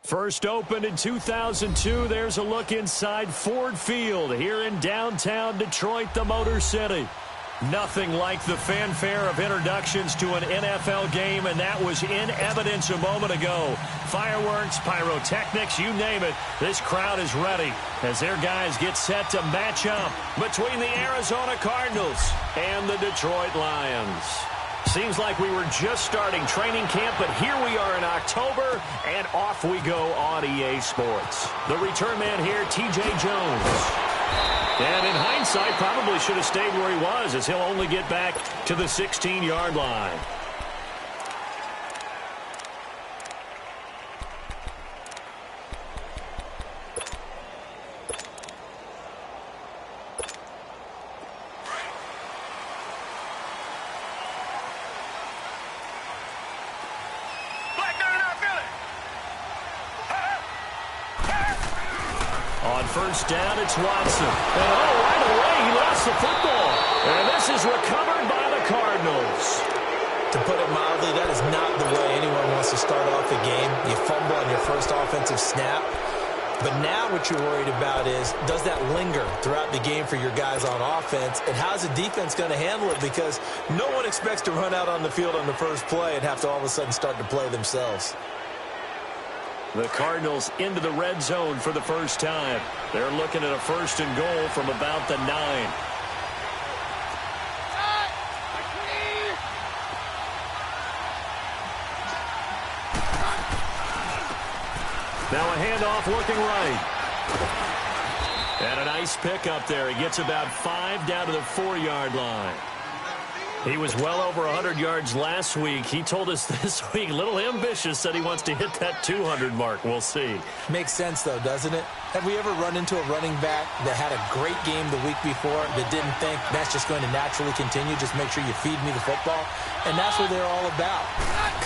First opened in 2002, there's a look inside Ford Field here in downtown Detroit, the Motor City. Nothing like the fanfare of introductions to an NFL game, and that was in evidence a moment ago. Fireworks, pyrotechnics, you name it, this crowd is ready as their guys get set to match up between the Arizona Cardinals and the Detroit Lions. Seems like we were just starting training camp, but here we are in October, and off we go on EA Sports. The return man here, TJ Jones. And in hindsight, probably should have stayed where he was, as he'll only get back to the 16-yard line. First down, it's Watson. And right away, he lost the football. And this is recovered by the Cardinals. To put it mildly, that is not the way anyone wants to start off a game. You fumble on your first offensive snap. But now what you're worried about is, does that linger throughout the game for your guys on offense? And how's the defense going to handle it? Because no one expects to run out on the field on the first play and have to all of a sudden start to play themselves. The Cardinals into the red zone for the first time. They're looking at a first and goal from about the 9. Now a handoff looking right. And a nice pick up there. He gets about 5 down to the 4-yard line. He was well over 100 yards last week. He told us this week, a little ambitious, said he wants to hit that 200 mark. We'll see. Makes sense, though, doesn't it? Have we ever run into a running back that had a great game the week before that didn't think that's just going to naturally continue? Just make sure you feed me the football. And that's what they're all about.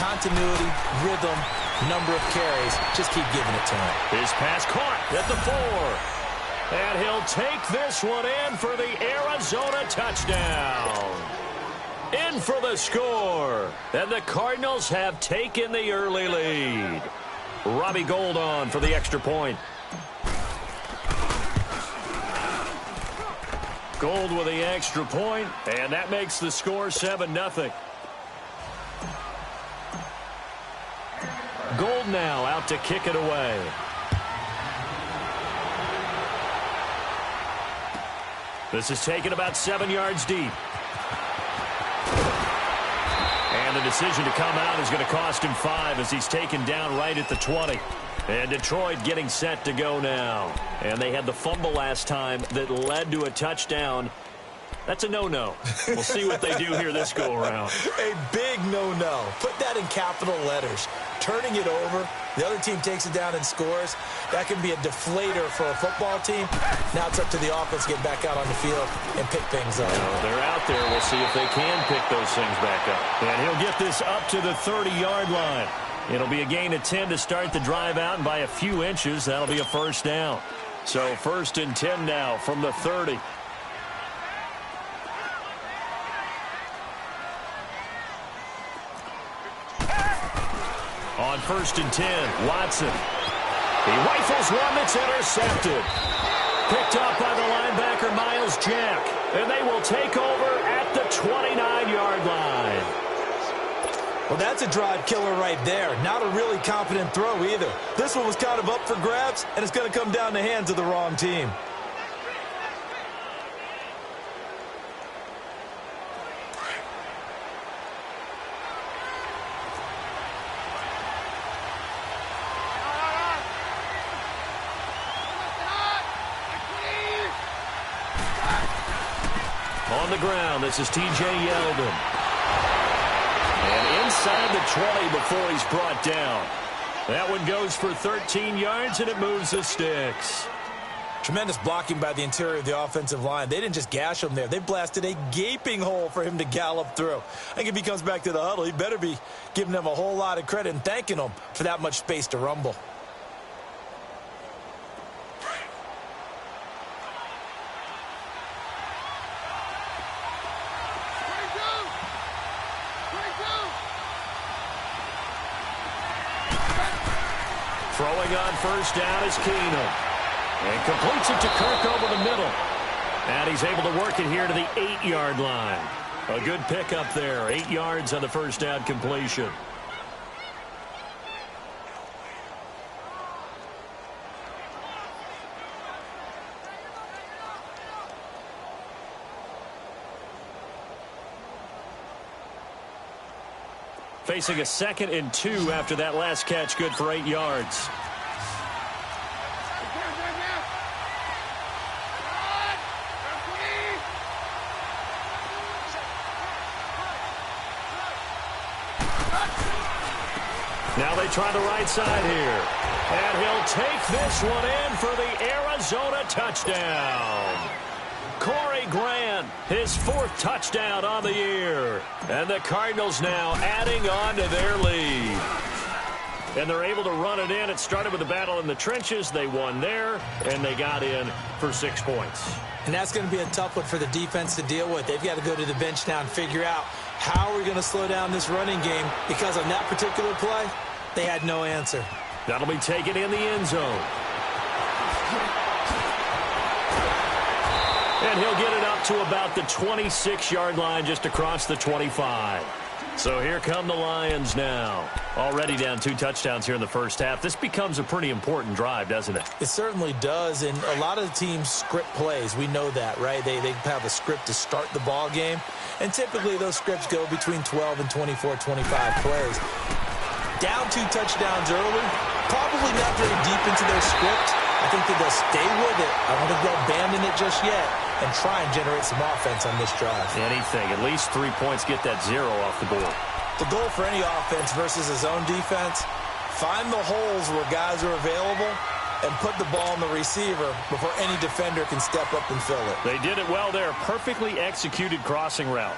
Continuity, rhythm, number of carries. Just keep giving it to him. His pass caught at the 4. And he'll take this one in for the Arizona touchdown. In for the score. And the Cardinals have taken the early lead. Robbie Gould on for the extra point. Gould with the extra point, and that makes the score 7-0. Gould now out to kick it away. This is taken about 7 yards deep. And the decision to come out is going to cost him 5 as he's taken down right at the 20. And Detroit getting set to go now. And they had the fumble last time that led to a touchdown. That's a no-no. We'll see what they do here this go-around. A big no-no. Put that in capital letters. Turning it over, the other team takes it down and scores. That can be a deflator for a football team. Now it's up to the offense to get back out on the field and pick things up. They're out there. We'll see if they can pick those things back up. And he'll get this up to the 30-yard line. It'll be a gain of 10 to start the drive out, and by a few inches, that'll be a first down. So 1st and 10 now from the 30. On 1st and 10, Watson. He rifles one that's intercepted. Picked up by the linebacker, Miles Jack. And they will take over at the 29-yard line. Well, that's a drive killer right there. Not a really competent throw either. This one was kind of up for grabs, and it's going to come down the hands of the wrong team. On the ground, this is T.J. Yeldon. And inside the 20 before he's brought down. That one goes for 13 yards, and it moves the sticks. Tremendous blocking by the interior of the offensive line. They didn't just gash him there. They blasted a gaping hole for him to gallop through. I think if he comes back to the huddle, he better be giving them a whole lot of credit and thanking them for that much space to rumble. Throwing on first down is Keenum. And completes it to Kirk over the middle. And he's able to work it here to the 8-yard line. A good pickup there. 8 yards on the first down completion. Facing a 2nd and 2 after that last catch, good for 8 yards. Now they try the right side here. And he'll take this one in for the Arizona touchdown. Corey Grant, his 4th touchdown on the year. And the Cardinals now adding on to their lead. And they're able to run it in. It started with a battle in the trenches. They won there, and they got in for 6 points. And that's going to be a tough one for the defense to deal with. They've got to go to the bench now and figure out how are we going to slow down this running game, because on that particular play, they had no answer. That'll be taken in the end zone. And he'll get it up to about the 26-yard line, just across the 25. So here come the Lions now. Already down 2 touchdowns here in the first half. This becomes a pretty important drive, doesn't it? It certainly does, and a lot of the teams script plays. We know that, right? They have a script to start the ball game, and typically those scripts go between 12 and 24, 25 plays. Down 2 touchdowns early, probably not very deep into their script. I think that they'll stay with it. I don't think they'll abandon it just yet and try and generate some offense on this drive. Anything. At least 3 points, get that 0 off the board. The goal for any offense versus his own defense, find the holes where guys are available and put the ball in the receiver before any defender can step up and fill it. They did it well there. Perfectly executed crossing route.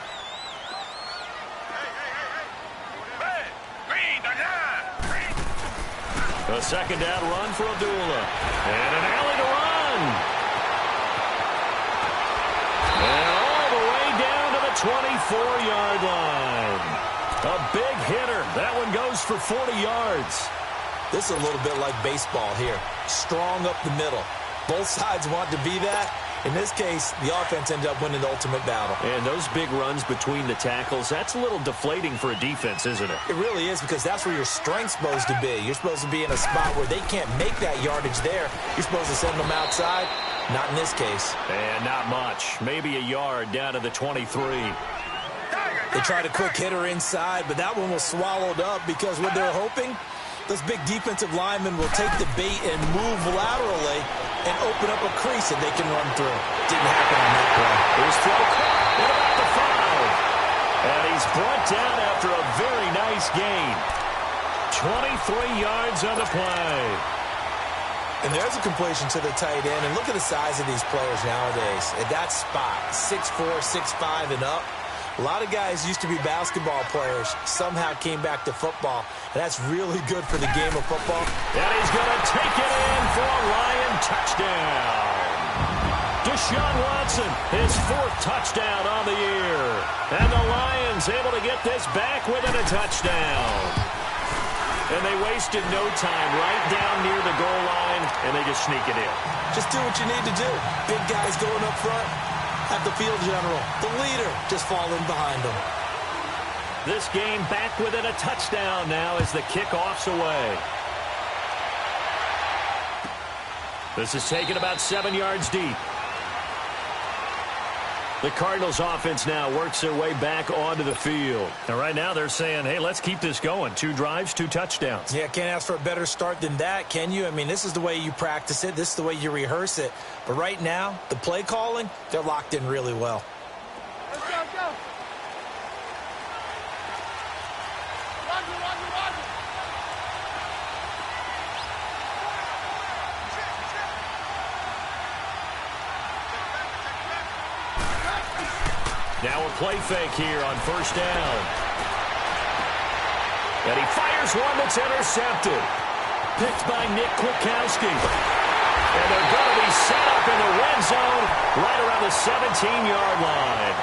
A 2nd down run for Abdullah. And an alley to run. And all the way down to the 24-yard line. A big hitter. That one goes for 40 yards. This is a little bit like baseball here. Strong up the middle. Both sides want to be that. In this case, the offense ended up winning the ultimate battle. And those big runs between the tackles, that's a little deflating for a defense, isn't it? It really is, because that's where your strength's supposed to be. You're supposed to be in a spot where they can't make that yardage there. You're supposed to send them outside. Not in this case. And not much. Maybe a yard down to the 23. They tried a quick hitter inside, but that one was swallowed up because what they're hoping, those big defensive linemen will take the bait and move laterally and open up a crease that they can run through. Didn't happen on that play. Here's throw caught at about the 5. And he's brought down after a very nice gain. 23 yards on the play. And there's a completion to the tight end. And look at the size of these players nowadays. At that spot, 6'4", 6'5", and up. A lot of guys used to be basketball players, somehow came back to football, and that's really good for the game of football. And he's going to take it in for a Lion touchdown. Deshaun Watson, his 4th touchdown on the year. And the Lions able to get this back within a touchdown. And they wasted no time right down near the goal line, and they just sneak it in. Just do what you need to do. Big guys going up front. Have the field general, the leader, just fall in behind him. This game back within a touchdown now as the kickoff's away. This is taken about 7 yards deep. The Cardinals offense now works their way back onto the field. And right now they're saying, hey, let's keep this going. 2 drives, 2 touchdowns. Yeah, can't ask for a better start than that, can you? I mean, this is the way you practice it. This is the way you rehearse it. But right now, the play calling, they're locked in really well. Let's go. Roger. Now a play fake here on first down. And he fires one that's intercepted. Picked by Nick Kwiatkowski. And they're going to be set up in the red zone right around the 17-yard line.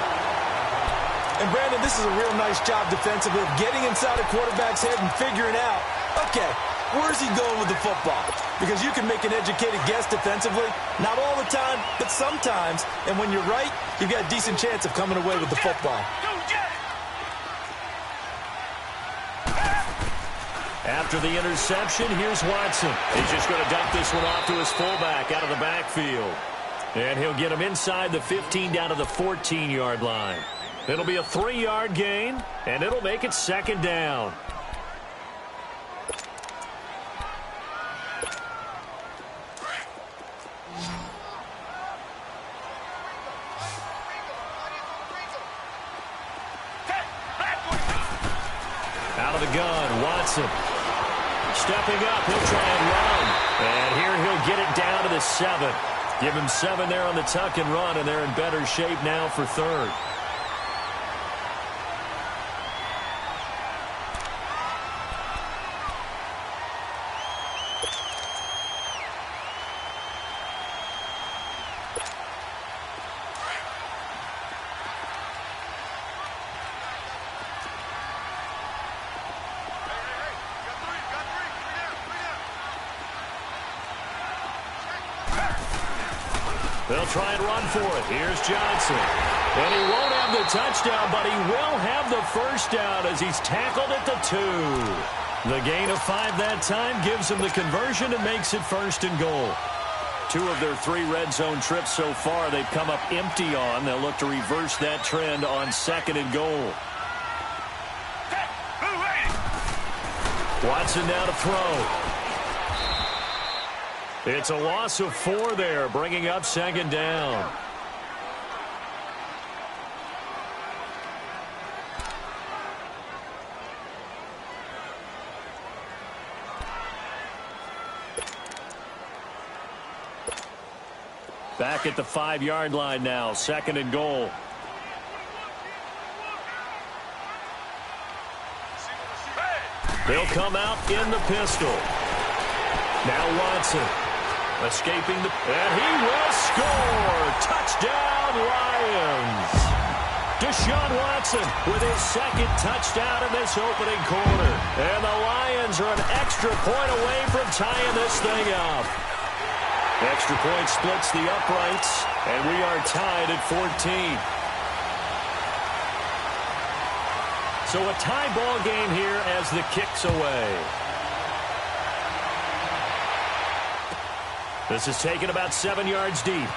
And, Brandon, this is a real nice job defensively of getting inside a quarterback's head and figuring out, okay, Where's he going with the football? Because you can make an educated guess defensively. Not all the time, but sometimes. And when you're right, you've got a decent chance of coming away with the football. After the interception, here's Watson. He's just going to dump this one off to his fullback out of the backfield. And he'll get him inside the 15 down to the 14-yard line. It'll be a 3-yard gain, and it'll make it second down. Out of the gun, Watson. Stepping up, he'll try and run. And here he'll get it down to the 7. Give him 7 there on the tuck and run, and they're in better shape now for third. They'll try and run for it. Here's Johnson. And he won't have the touchdown, but he will have the first down as he's tackled at the 2. The gain of 5 that time gives him the conversion and makes it first and goal. 2 of their 3 red zone trips so far they've come up empty on. They'll look to reverse that trend on second and goal. Watson now to throw. It's a loss of 4 there, bringing up second down. Back at the 5-yard line now, second and goal. They'll come out in the pistol. Now Watson. Escaping the... And he will score! Touchdown, Lions! Deshaun Watson with his second touchdown in this opening quarter. And the Lions are an extra point away from tying this thing up. Extra point splits the uprights, and we are tied at 14. So a tie ball game here as the kick's away. This is taken about 7 yards deep.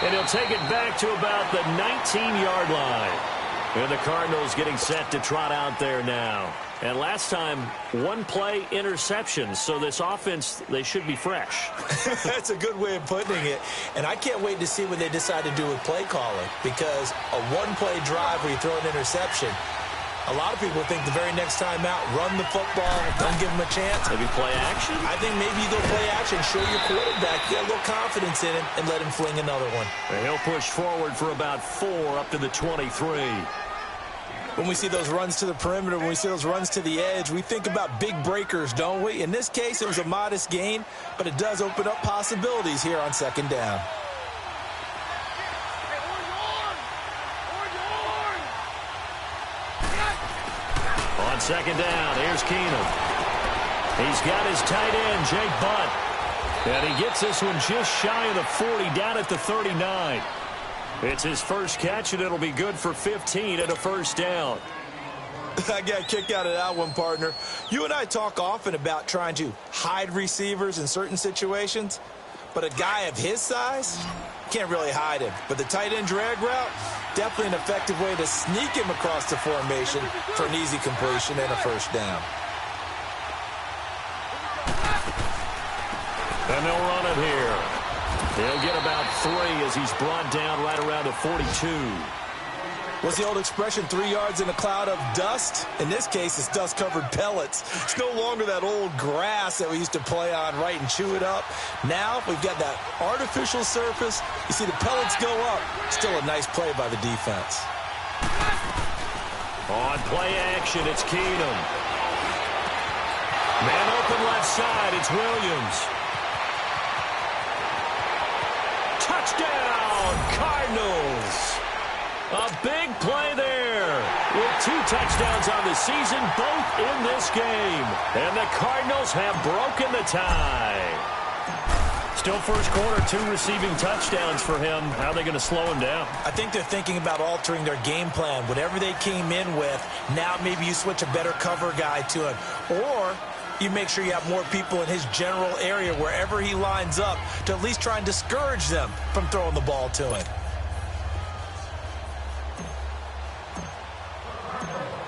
And he'll take it back to about the 19-yard line. And the Cardinals getting set to trot out there now. And last time, 1 play interception. So this offense, they should be fresh. That's a good way of putting it. And I can't wait to see what they decide to do with play calling. Because a 1-play drive where you throw an interception, a lot of people think the very next time out, run the football, don't give him a chance. Maybe play action? I think maybe you go play action, show your quarterback, get a little confidence in him, and let him fling another one. And he'll push forward for about 4 up to the 23. When we see those runs to the perimeter, when we see those runs to the edge, we think about big breakers, don't we? In this case, it was a modest gain, but it does open up possibilities here on second down. On second down, here's Keenum. He's got his tight end, Jake Butt. And he gets this one just shy of the 40, down at the 39. It's his first catch, and it'll be good for 15 and a first down. I got a kick out of that one, partner. You and I talk often about trying to hide receivers in certain situations, but a guy of his size can't really hide him. But the tight end drag route, definitely an effective way to sneak him across the formation for an easy completion and a first down. And they'll run it here. They'll get about 3 as he's brought down right around the 42. What's the old expression, 3 yards in a cloud of dust? In this case, it's dust-covered pellets. It's no longer that old grass that we used to play on, right, and chew it up. Now we've got that artificial surface. You see the pellets go up. Still a nice play by the defense. On play action, it's Keenum. Man open left side, it's Williams. Touchdown, Cardinals. A big play there with 2 touchdowns on the season, both in this game. And the Cardinals have broken the tie. Still first quarter, 2 receiving touchdowns for him. How are they going to slow him down? I think they're thinking about altering their game plan. Whatever they came in with, now maybe you switch a better cover guy to him. Or you make sure you have more people in his general area wherever he lines up to at least try and discourage them from throwing the ball to him.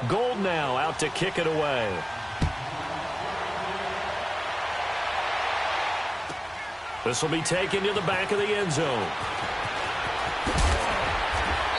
Gold now out to kick it away. This will be taken to the back of the end zone.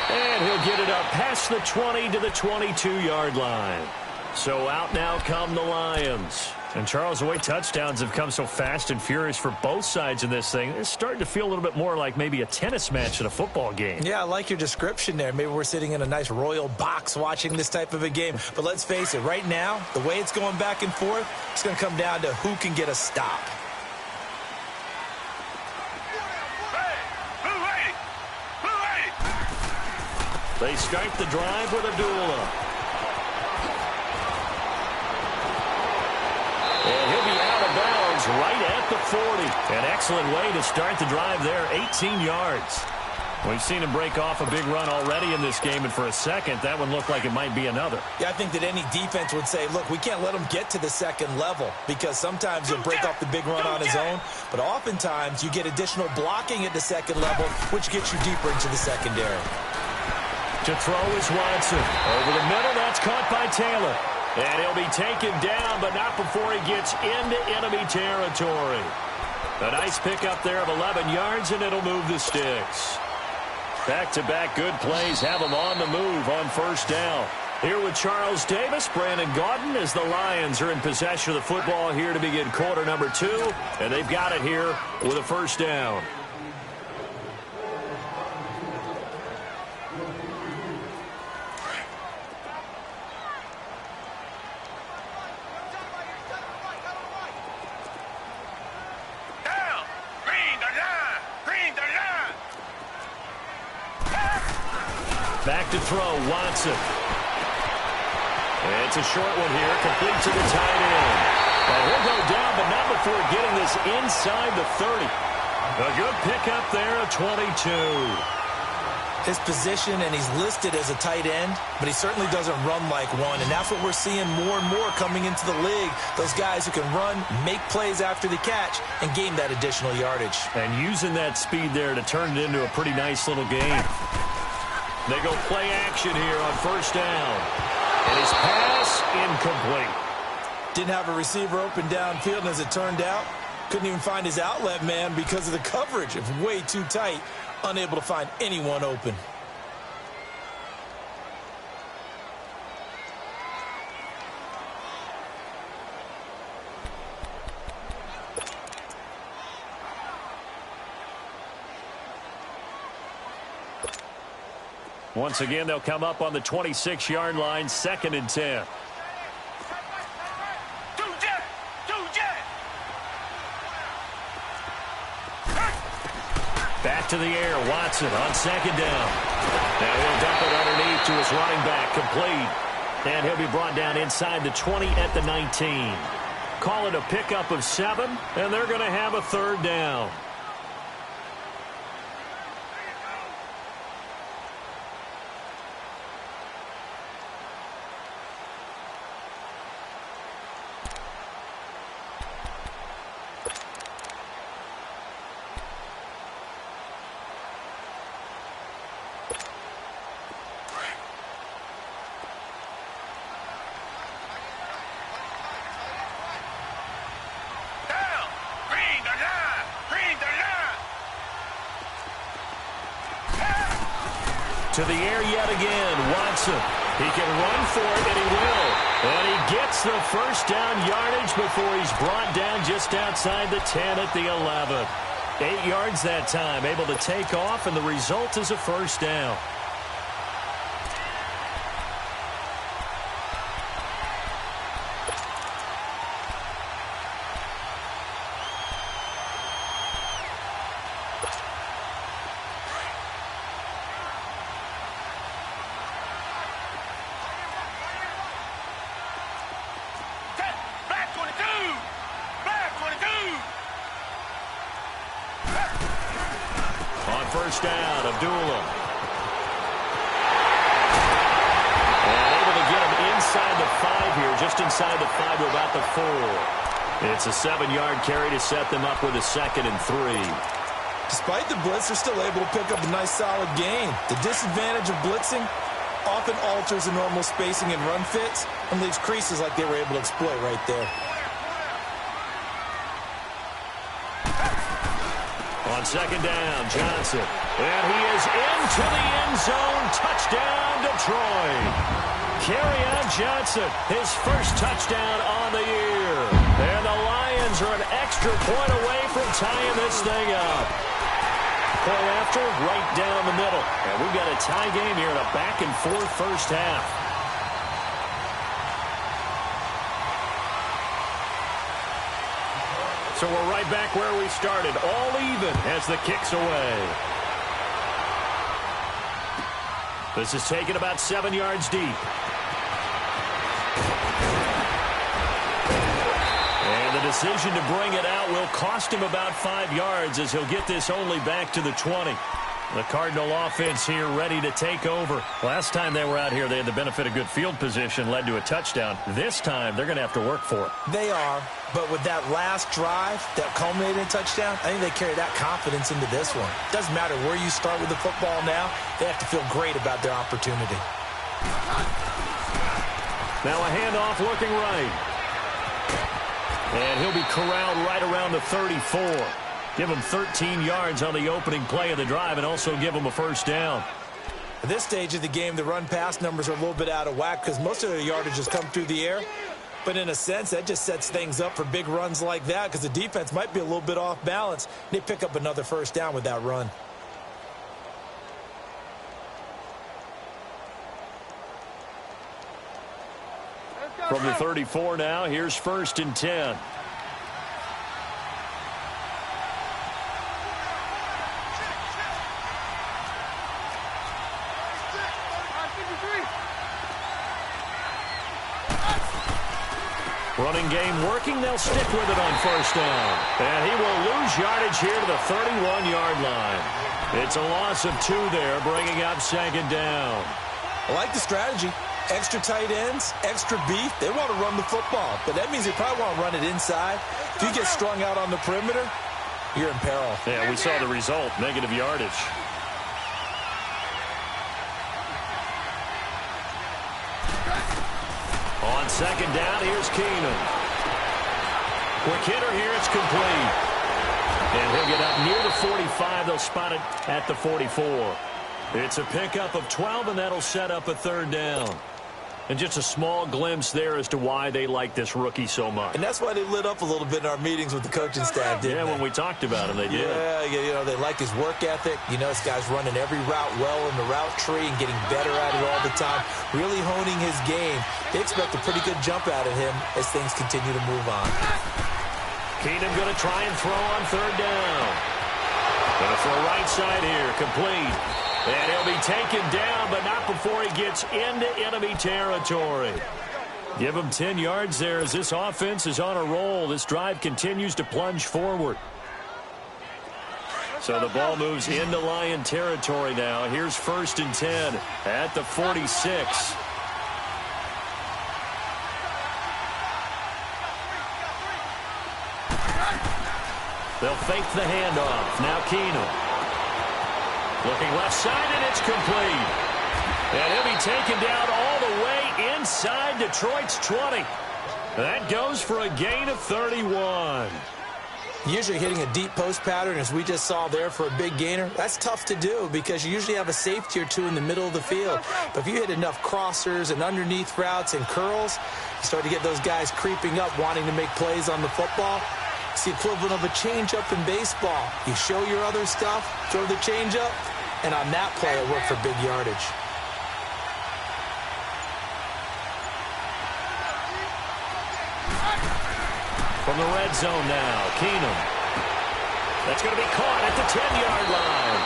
And he'll get it up past the 20 to the 22-yard line. So out now come the Lions. And Charles, the way touchdowns have come so fast and furious for both sides in this thing, it's starting to feel a little bit more like maybe a tennis match in a football game. Yeah, I like your description there. Maybe we're sitting in a nice royal box watching this type of a game. But let's face it, right now, the way it's going back and forth, it's going to come down to who can get a stop. They start the drive with Abdullah. And he'll be out of bounds right at the 40. An excellent way to start the drive there, 18 yards. We've seen him break off a big run already in this game, and for a second, that one looked like it might be another. Yeah, I think that any defense would say, look, we can't let him get to the second level, because sometimes he'll break off the big run on his own, but oftentimes you get additional blocking at the second level, which gets you deeper into the secondary. To throw is Watson. Over the middle, that's caught by Taylor. And he'll be taken down, but not before he gets into enemy territory. A nice pickup there of 11 yards, and it'll move the sticks. Back-to-back good plays have them on the move on first down. Here with Charles Davis, Brandon Gaudin, as the Lions are in possession of the football here to begin quarter number 2. And they've got it here with a first down. Back to throw, Watson. It's a short one here, complete to the tight end. And he'll go down, but not before getting this inside the 30. A good pickup there, a 22. His position, and he's listed as a tight end, but he certainly doesn't run like one, and that's what we're seeing more and more coming into the league. Those guys who can run, make plays after the catch, and gain that additional yardage. And using that speed there to turn it into a pretty nice little game. They go play action here on first down. And his pass incomplete. Didn't have a receiver open downfield, and as it turned out, couldn't even find his outlet man because of the coverage. It's way too tight, unable to find anyone open. Once again, they'll come up on the 26-yard line, 2nd and 10. Back to the air, Watson on 2nd down. Now he'll dump it underneath to his running back, complete. And he'll be brought down inside the 20 at the 19. Call it a pickup of 7, and they're going to have a 3rd down. To the air yet again, Watson. He can run for it, and he will. And he gets the first down yardage before he's brought down just outside the 10 at the 11. 8 yards that time, able to take off, and the result is a first down. first down. Abdullah. And able to get him inside the 5 here, just inside the 5 to about the 4. It's a 7-yard carry to set them up with a 2nd and 3. Despite the blitz, they're still able to pick up a nice, solid gain. The disadvantage of blitzing often alters the normal spacing and run fits and leaves creases like they were able to exploit right there. On 2nd down, Johnson. And he is into the end zone. Touchdown, Detroit. Kerryon Johnson, his first touchdown on the year. And the Lions are an extra point away from tying this thing up. Point after, right down the middle. And we've got a tie game here in a back-and-forth first half. So we're right back where we started, all even as the kick's away. This is taken about 7 yards deep. And the decision to bring it out will cost him about 5 yards as he'll get this only back to the 20. The Cardinal offense here ready to take over. Last time they were out here, they had the benefit of good field position, led to a touchdown. This time, they're going to have to work for it. They are, but with that last drive that culminated in a touchdown, I think they carry that confidence into this one. Doesn't matter where you start with the football now, they have to feel great about their opportunity. Now a handoff looking right. And he'll be corralled right around the 34. Give him 13 yards on the opening play of the drive and also give him a first down. At this stage of the game, the run-pass numbers are a little bit out of whack because most of their yardage has come through the air. But in a sense, that just sets things up for big runs like that because the defense might be a little bit off balance. They pick up another first down with that run. From the 34 now, here's 1st and 10. Running game working. They'll stick with it on first down. And he will lose yardage here to the 31-yard line. It's a loss of 2 there, bringing up 2nd down. I like the strategy. Extra tight ends, extra beef. They want to run the football, but that means they probably want to run it inside. If you get strung out on the perimeter, you're in peril. Yeah, we saw the result, negative yardage. On 2nd down, here's Keenum. Quick hitter here, it's complete. And he'll get up near the 45. They'll spot it at the 44. It's a pickup of 12, and that'll set up a 3rd down. And just a small glimpse there as to why they like this rookie so much. And that's why they lit up a little bit in our meetings with the coaching staff, didn't they? When we talked about him, they did. Yeah, you know, they like his work ethic. You know, this guy's running every route well in the route tree and getting better at it all the time, really honing his game. They expect a pretty good jump out of him as things continue to move on. Keenum going to try and throw on 3rd down. Going to throw right side here, complete. And he'll be taken down, but not before he gets into enemy territory. Give him 10 yards there as this offense is on a roll. This drive continues to plunge forward. So the ball moves into Lion territory now. Here's 1st and 10 at the 46. They'll fake the handoff. Now Keenum. Looking left side, and it's complete. And he'll be taken down all the way inside Detroit's 20. That goes for a gain of 31. Usually hitting a deep post pattern, as we just saw there, for a big gainer, that's tough to do because you usually have a safety or two in the middle of the field. But if you hit enough crossers and underneath routes and curls, you start to get those guys creeping up, wanting to make plays on the football. It's the equivalent of a changeup in baseball. You show your other stuff, throw the changeup, and on that play, it worked for big yardage. From the red zone now, Keenum. That's going to be caught at the 10-yard line.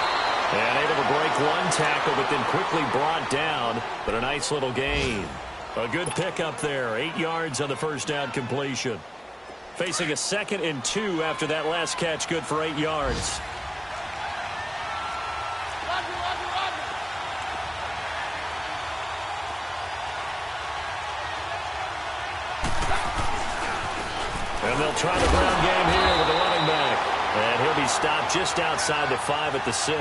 And able to break one tackle, but then quickly brought down. But a nice little gain. A good pickup there. 8 yards on the first down completion. Facing a 2nd and 2 after that last catch, good for 8 yards. And they'll try the ground game here with the running back. And he'll be stopped just outside the 5 at the 6.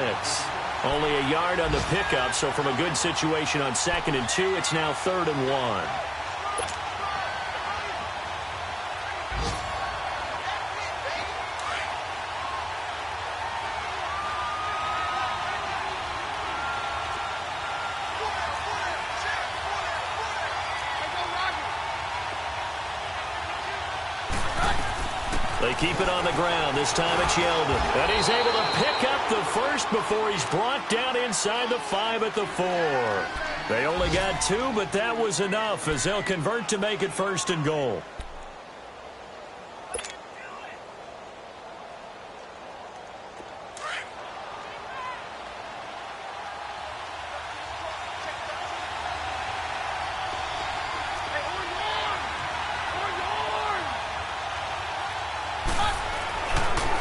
Only a yard on the pickup, so from a good situation on 2nd and 2, it's now 3rd and 1. They keep it on the ground. This time it's Yeldon. And he's able to pick up the first before he's brought down inside the 5 at the 4. They only got 2, but that was enough as they'll convert to make it 1st and goal.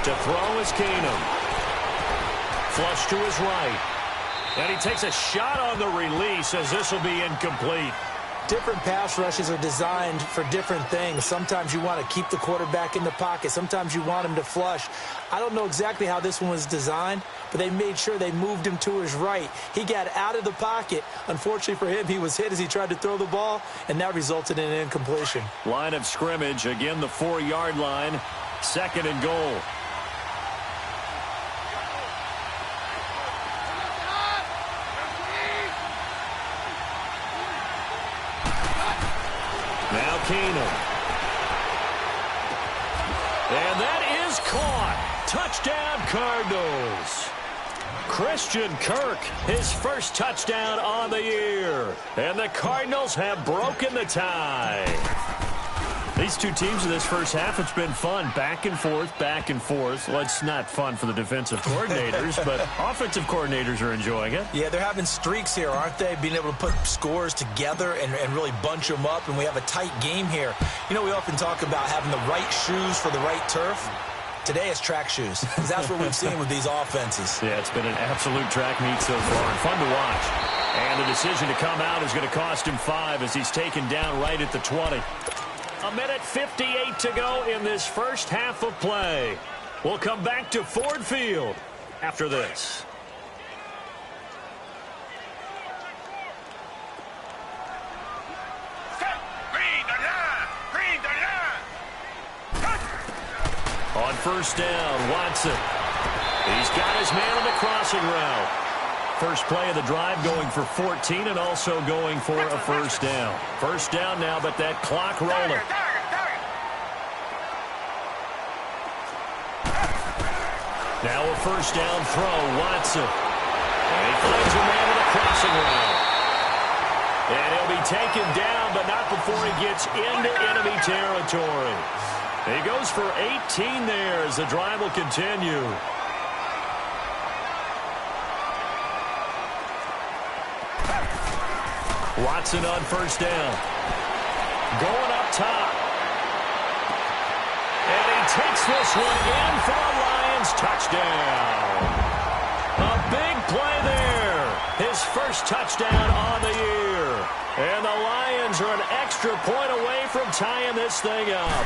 To throw is Keenum. Flush to his right. And he takes a shot on the release as this will be incomplete. Different pass rushes are designed for different things. Sometimes you want to keep the quarterback in the pocket. Sometimes you want him to flush. I don't know exactly how this one was designed, but they made sure they moved him to his right. He got out of the pocket. Unfortunately for him, he was hit as he tried to throw the ball, and that resulted in an incompletion. Line of scrimmage, again the 4-yard line. 2nd and goal. Now Keenum. And that is caught. Touchdown, Cardinals. Christian Kirk, his first touchdown on the year. And the Cardinals have broken the tie. These two teams in this first half, it's been fun. Back and forth, back and forth. Well, it's not fun for the defensive coordinators, but offensive coordinators are enjoying it. Yeah, they're having streaks here, aren't they? Being able to put scores together and really bunch them up, and we have a tight game here. You know, we often talk about having the right shoes for the right turf. Today it's track shoes, because that's what we've seen with these offenses. Yeah, it's been an absolute track meet so far, and fun to watch. And the decision to come out is going to cost him 5 as he's taken down right at the 20. 1:58 to go in this first half of play. We'll come back to Ford Field after this. On first down, Watson. He's got his man on the crossing route. First play of the drive going for 14 and also going for a first down. First down now, but that clock rolling. Now a first down throw, Watson. And he finds a man on the crossing route. And he'll be taken down, but not before he gets into enemy territory. He goes for 18 there as the drive will continue. Watson on first down. Going up top. And he takes this one in for a Lions touchdown. A big play there. His first touchdown on the year. And the Lions are an extra point away from tying this thing up.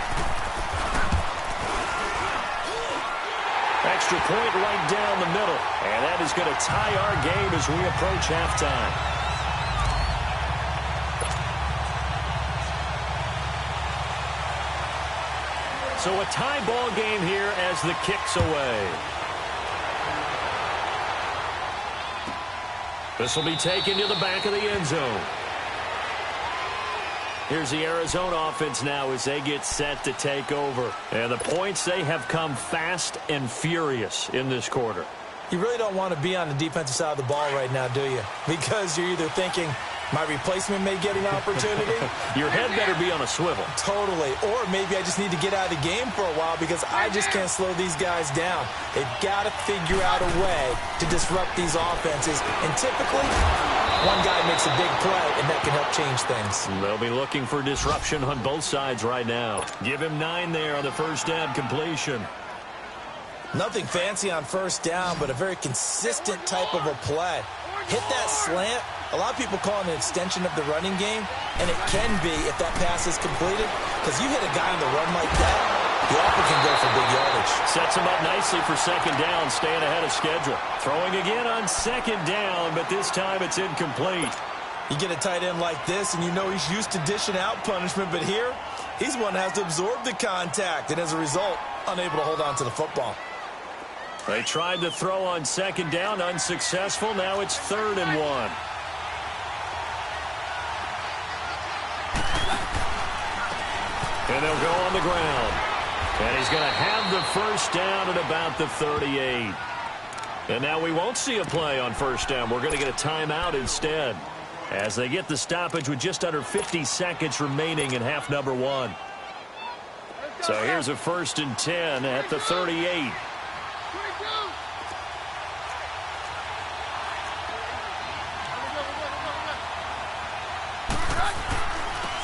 Extra point right down the middle. And that is going to tie our game as we approach halftime. So a tie ball game here as the kick's away. This will be taken to the back of the end zone. Here's the Arizona offense now as they get set to take over. And the points, they have come fast and furious in this quarter. You really don't want to be on the defensive side of the ball right now, do you? Because you're either thinking, my replacement may get an opportunity. Your head better be on a swivel. Totally. Or maybe I just need to get out of the game for a while because I just can't slow these guys down. They've got to figure out a way to disrupt these offenses. And typically, one guy makes a big play, and that can help change things. They'll be looking for disruption on both sides right now. Give him 9 there on the first down completion. Nothing fancy on first down, but a very consistent type of a play. Hit that slant. A lot of people call it an extension of the running game, and it can be if that pass is completed, because you hit a guy on the run like that, He often can go for big yardage. Sets him up nicely for second down, staying ahead of schedule. Throwing again on second down, but this time it's incomplete. You get a tight end like this, and you know he's used to dishing out punishment, but here, he's one that has to absorb the contact, and as a result, unable to hold on to the football. They tried to throw on second down, unsuccessful. Now it's 3rd and 1. And they'll go on the ground. And he's going to have the first down at about the 38. And now we won't see a play on first down. We're going to get a timeout instead, as they get the stoppage with just under 50 seconds remaining in half number 1. So here's a 1st and 10 at the 38.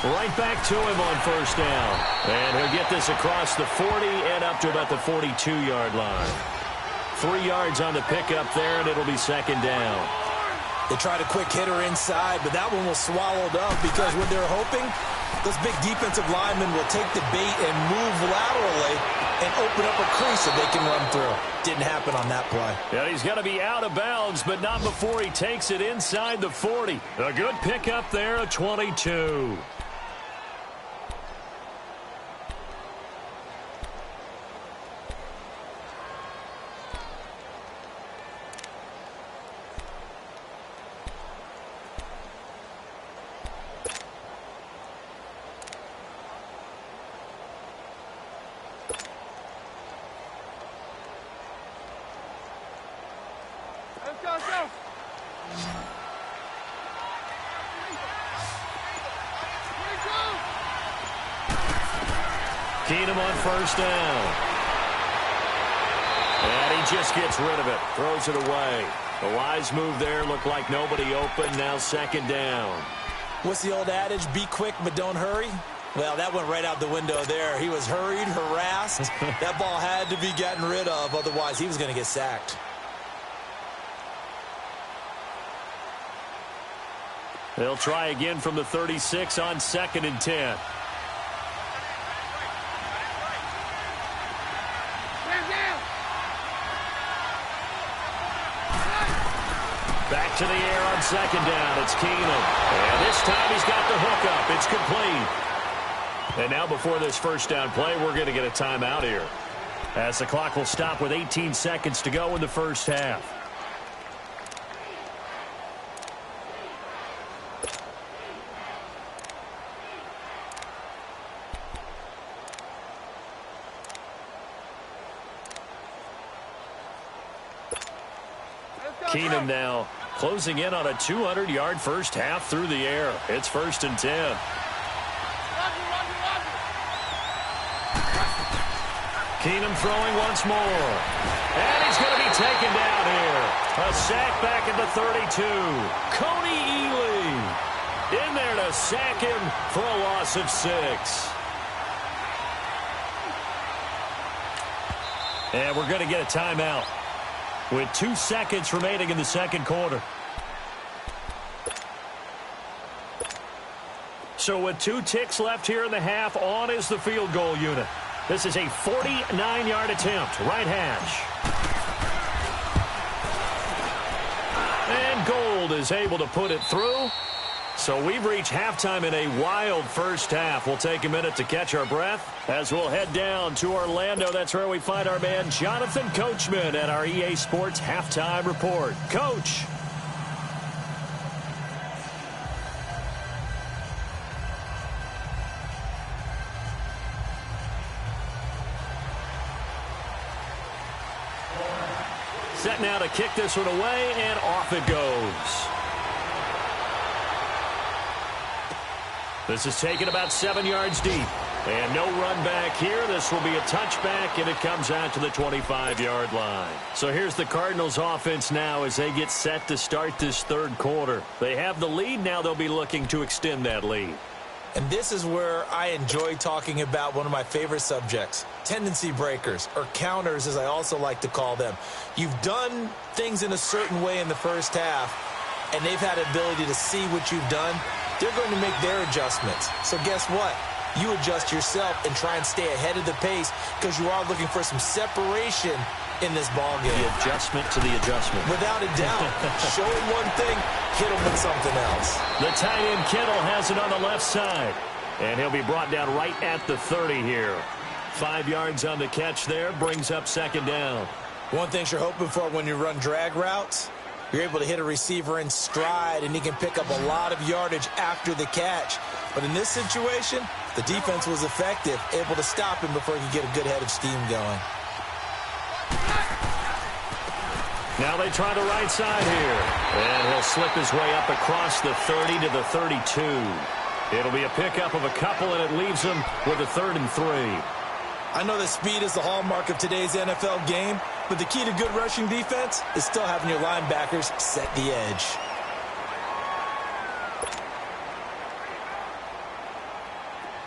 Right back to him on first down. And he'll get this across the 40 and up to about the 42-yard line. 3 yards on the pickup there, and it'll be second down. They tried a quick hitter inside, but that one was swallowed up because what they're hoping, those big defensive linemen will take the bait and move laterally and open up a crease that they can run through. Didn't happen on that play. Yeah, he's got to be out of bounds, but not before he takes it inside the 40. A good pickup there, a 22. Keenum on first down. And he just gets rid of it. Throws it away. A wise move there. Looked like nobody open. Now second down. What's the old adage? Be quick, but don't hurry. Well, that went right out the window there. He was hurried, harassed. That ball had to be gotten rid of. Otherwise, he was going to get sacked. They'll try again from the 36 on 2nd and 10. Back to the air on second down. It's Keenum. And this time he's got the hook up. It's complete. And now before this first down play, we're going to get a timeout here, as the clock will stop with 18 seconds to go in the first half. Keenum now closing in on a 200-yard first half through the air. It's 1st and 10. Keenum throwing once more. And he's going to be taken down here. A sack back at the 32. Coney Ely in there to sack him for a loss of 6. And we're going to get a timeout with 2 seconds remaining in the second quarter. So with 2 ticks left here in the half, on is the field goal unit. This is a 49-yard attempt, right hash. And Gold is able to put it through. So we've reached halftime in a wild first half. We'll take a minute to catch our breath as we'll head down to Orlando. That's where we find our man Jonathan Coachman at our EA Sports Halftime Report. Coach. Set now to kick this one away, and off it goes. This is taken about 7 yards deep. And no run back here. This will be a touchback, and it comes out to the 25-yard line. So here's the Cardinals offense now as they get set to start this third quarter. They have the lead. Now they'll be looking to extend that lead. And this is where I enjoy talking about one of my favorite subjects, tendency breakers, or counters as I also like to call them. You've done things in a certain way in the first half, and they've had the ability to see what you've done. They're going to make their adjustments. So guess what? you adjust yourself and try and stay ahead of the pace because you are looking for some separation in this ball game. The adjustment to the adjustment. Without a doubt. Show him one thing, hit him with something else. The tight end Kittle has it on the left side. And he'll be brought down right at the 30 here. 5 yards on the catch there, brings up second down. One thing you're hoping for when you run drag routes, you're able to hit a receiver in stride, and he can pick up a lot of yardage after the catch. But in this situation, the defense was effective, able to stop him before he could get a good head of steam going. Now they try the right side here. And he'll slip his way up across the 30 to the 32. It'll be a pickup of a couple, and it leaves him with a 3rd and 3. I know that speed is the hallmark of today's NFL game, but the key to good rushing defense is still having your linebackers set the edge.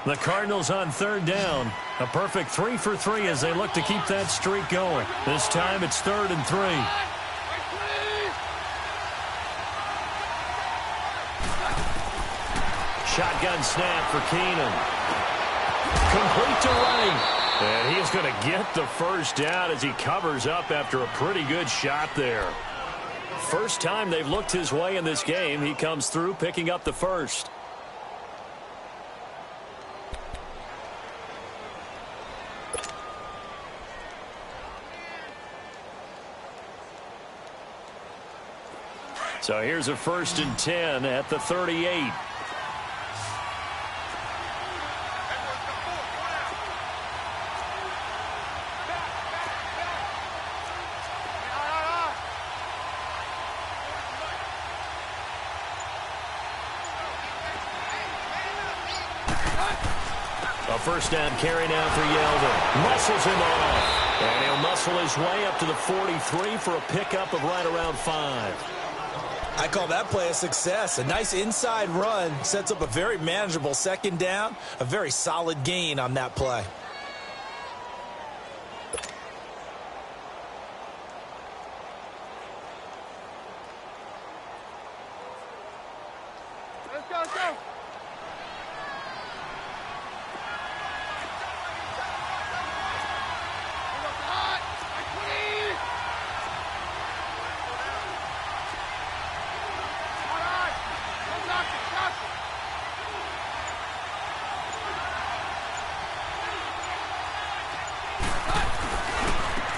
The Cardinals on 3rd down. A perfect 3 for 3 as they look to keep that streak going. This time it's 3rd and 3. Shotgun snap for Keenum. Complete to right. And he's going to get the first down as he covers up after a pretty good shot there. First time they've looked his way in this game. He comes through picking up the first. So here's a 1st and 10 at the 38. A first down carry now for Yeldon. Muscles him off. And he'll muscle his way up to the 43 for a pickup of right around 5. I call that play a success. A nice inside run sets up a very manageable second down. A very solid gain on that play. Let's go, let's go.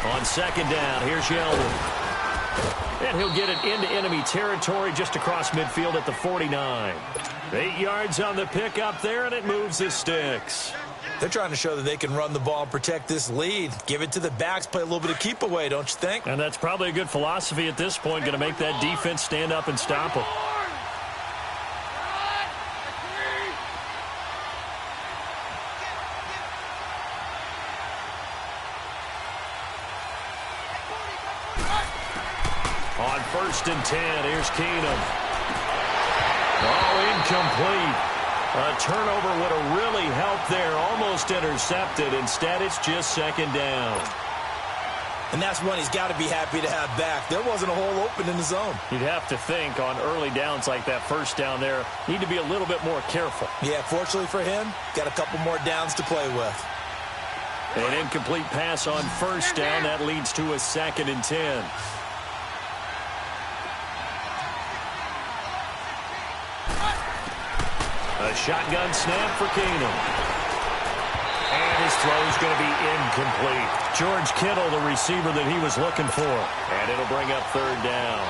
On second down, here's Yeldon. And he'll get it into enemy territory just across midfield at the 49. 8 yards on the pickup there, and it moves the sticks. They're trying to show that they can run the ball and protect this lead. Give it to the backs, play a little bit of keep away, don't you think? And that's probably a good philosophy at this point, going to make that defense stand up and stop them. On 1st and 10, here's Keenum. Oh, incomplete. A turnover would have really helped there. Almost intercepted. Instead, it's just second down. And that's one he's got to be happy to have back. There wasn't a hole open in the zone. You'd have to think on early downs like that first down there, need to be a little bit more careful. Yeah, fortunately for him, got a couple more downs to play with. An incomplete pass on first down. That leads to a 2nd and 10. A shotgun snap for Keenum. And his throw's going to be incomplete. George Kittle, the receiver that he was looking for. And it'll bring up 3rd down.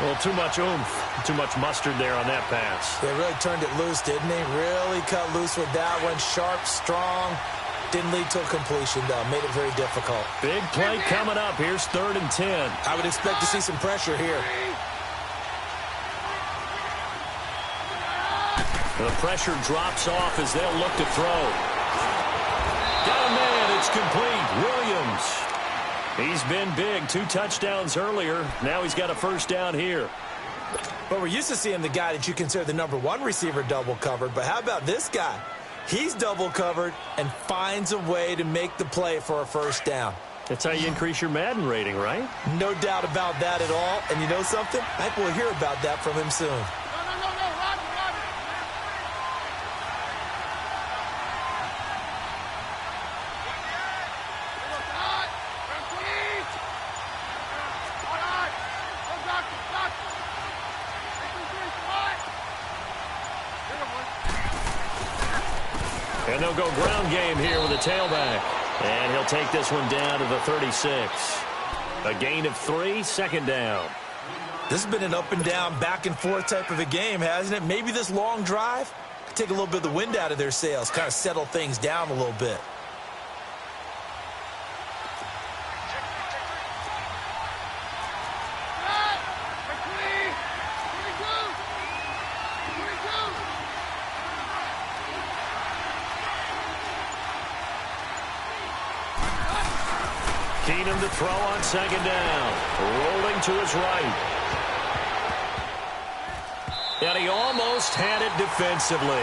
Well, too much oomph, too much mustard there on that pass. They really turned it loose, didn't they? Really cut loose with that one. Sharp, strong. Didn't lead to a completion, though. Made it very difficult. Big play coming up. Here's 3rd and 10. I would expect to see some pressure here. The pressure drops off as they'll look to throw. Got a man. It's complete. Williams. He's been big. 2 touchdowns earlier. Now he's got a first down here. But we're used to seeing the guy that you consider the #1 receiver double covered. But how about this guy? He's double covered and finds a way to make the play for a first down. That's how you increase your Madden rating, right? No doubt about that at all. And you know something? I think we'll hear about that from him soon. And they'll go ground game here with a tailback. And he'll take this one down to the 36. A gain of 3, second down. This has been an up and down, back and forth type of a game, hasn't it? Maybe this long drive could take a little bit of the wind out of their sails, kind of settle things down a little bit. Keenum to throw on second down. Rolling to his right. And he almost had it defensively.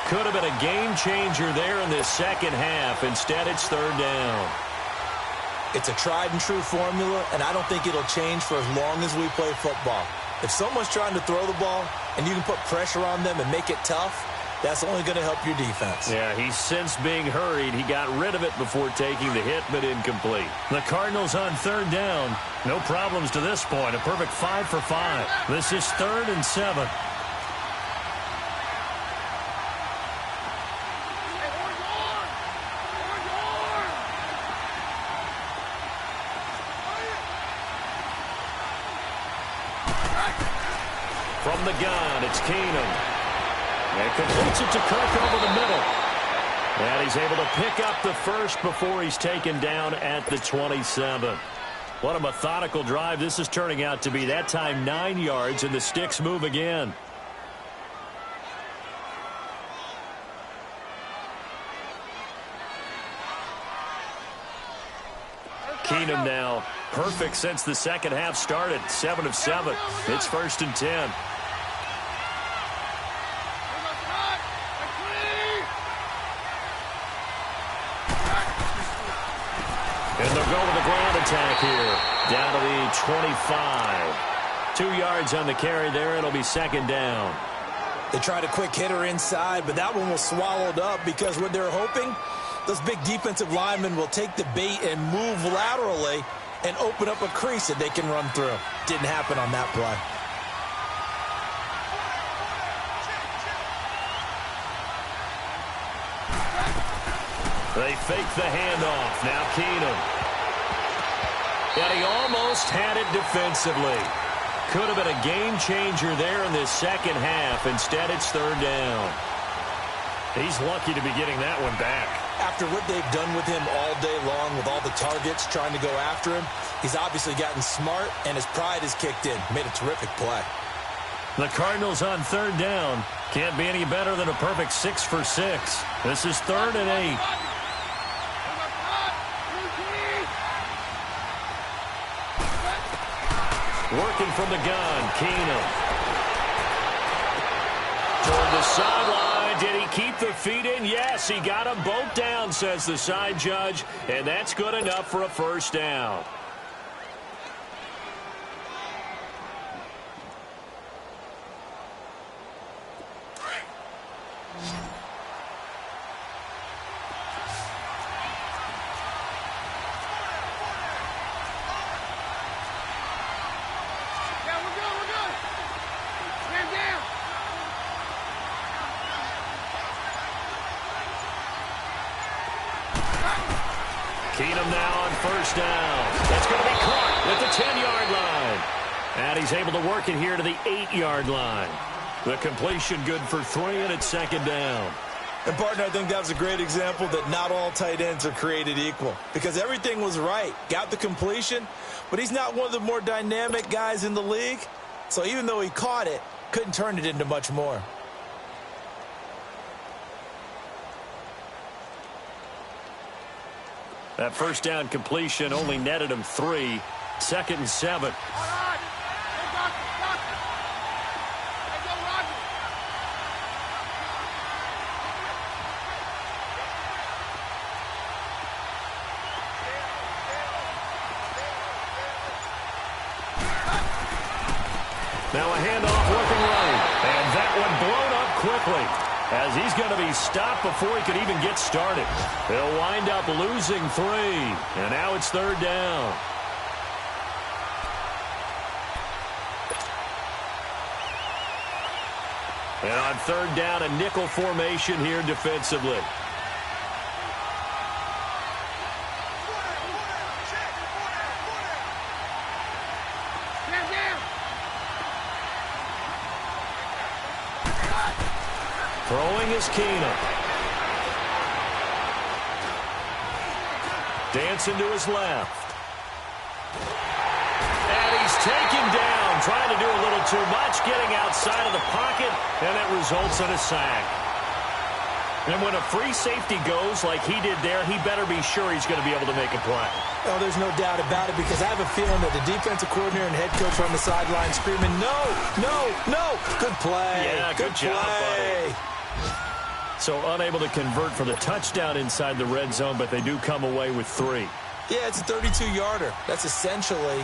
Could have been a game changer there in this second half. Instead, it's third down. It's a tried and true formula, and I don't think it'll change for as long as we play football. If someone's trying to throw the ball and you can put pressure on them and make it tough, that's only going to help your defense. Yeah, he's since being hurried. He got rid of it before taking the hit, but incomplete. The Cardinals on third down. No problems to this point. A perfect 5 for 5. This is 3rd and 7. From the gun, it's Keenum. And completes it to Kirk over the middle. And he's able to pick up the first before he's taken down at the 27. What a methodical drive this is turning out to be. That time 9 yards, and the sticks move again. Keenum now perfect since the second half started. 7 of 7. It's 1st and 10. And they'll go with the ground attack here. Down to the 25. 2 yards on the carry there. It'll be second down. They tried a quick hitter inside, but that one was swallowed up because what they're hoping, those big defensive linemen will take the bait and move laterally and open up a crease that they can run through. Didn't happen on that play. They fake the handoff. Now Keenum. And he almost had it defensively. Could have been a game changer there in this second half. Instead, it's third down. He's lucky to be getting that one back. After what they've done with him all day long with all the targets trying to go after him, he's obviously gotten smart, and his pride has kicked in. Made a terrific play. The Cardinals on third down. Can't be any better than a perfect 6 for 6. This is 3rd and 8. Working from the gun, Keenum. Toward the sideline. Did he keep the feet in? Yes, he got them both down, says the side judge. And that's good enough for a first down. Keenum now on first down. That's going to be caught at the 10-yard line. And he's able to work it here to the 8-yard line. The completion good for 3, and it's second down. And, partner, I think that was a great example that not all tight ends are created equal. Because everything was right. Got the completion, but he's not one of the more dynamic guys in the league. So even though he caught it, couldn't turn it into much more. That first down completion only netted him 3. 2nd and 7. Now a handoff working right. And that one blown up quickly, as he's going to be stopped before he could even get started. He'll wind up losing 3. And now it's third down. And on third down, a nickel formation here defensively. Throwing is Keenum. Dancing to his left. And he's taken down, trying to do a little too much, getting outside of the pocket, and it results in a sack. And when a free safety goes like he did there, he better be sure he's going to be able to make a play. Oh, there's no doubt about it, because I have a feeling that the defensive coordinator and head coach are on the sideline screaming, no, no, no. Good play. Yeah, good job, buddy. So unable to convert for the touchdown inside the red zone, but they do come away with 3. Yeah, it's a 32-yarder. That's essentially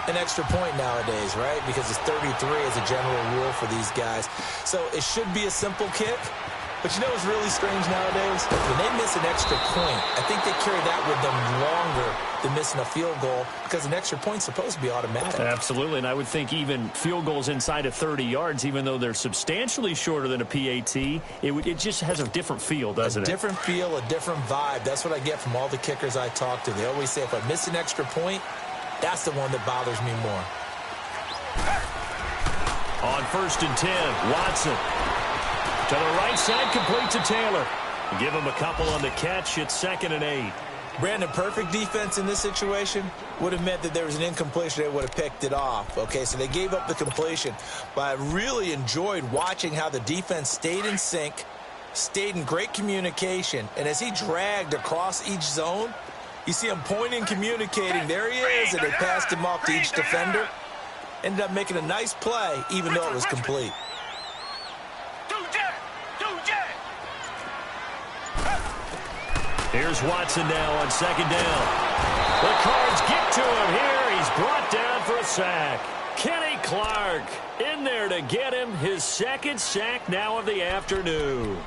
an extra point nowadays, right? Because it's 33 as a general rule for these guys. So it should be a simple kick. But you know what's really strange nowadays? When they miss an extra point, I think they carry that with them longer than missing a field goal, because an extra point's supposed to be automatic. Absolutely, and I would think even field goals inside of 30 yards, even though they're substantially shorter than a PAT, it just has a different feel, doesn't it? A different feel, a different vibe. That's what I get from all the kickers I talk to. They always say if I miss an extra point, that's the one that bothers me more. On 1st and 10, Watson. To the right side, complete to Taylor. Give him a couple on the catch. It's 2nd and 8. Brandon, perfect defense in this situation would have meant that there was an incompletion. They would have picked it off. Okay, so they gave up the completion. But I really enjoyed watching how the defense stayed in sync, stayed in great communication. And as he dragged across each zone, you see him pointing, communicating. There he is, and they passed him off to each defender. Ended up making a nice play, even though it was complete. Here's Watson now on 2nd down. The Cards get to him here. He's brought down for a sack. Kenny Clark in there to get him his 2nd sack now of the afternoon.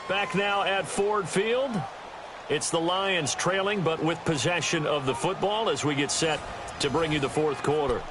Back now at Ford Field. It's the Lions trailing, but with possession of the football as we get set to bring you the 4th quarter.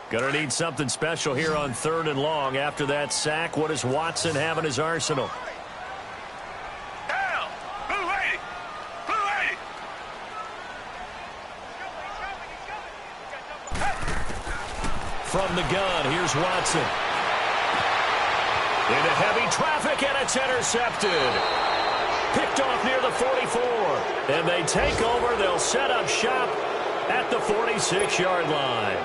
Going to need something special here on 3rd and long. After that sack, what does Watson have in his arsenal? Down. Blue 80. Blue 80. From the gun, here's Watson. Into heavy traffic, and it's intercepted. Picked off near the 44. And they take over. They'll set up shop at the 46-yard line.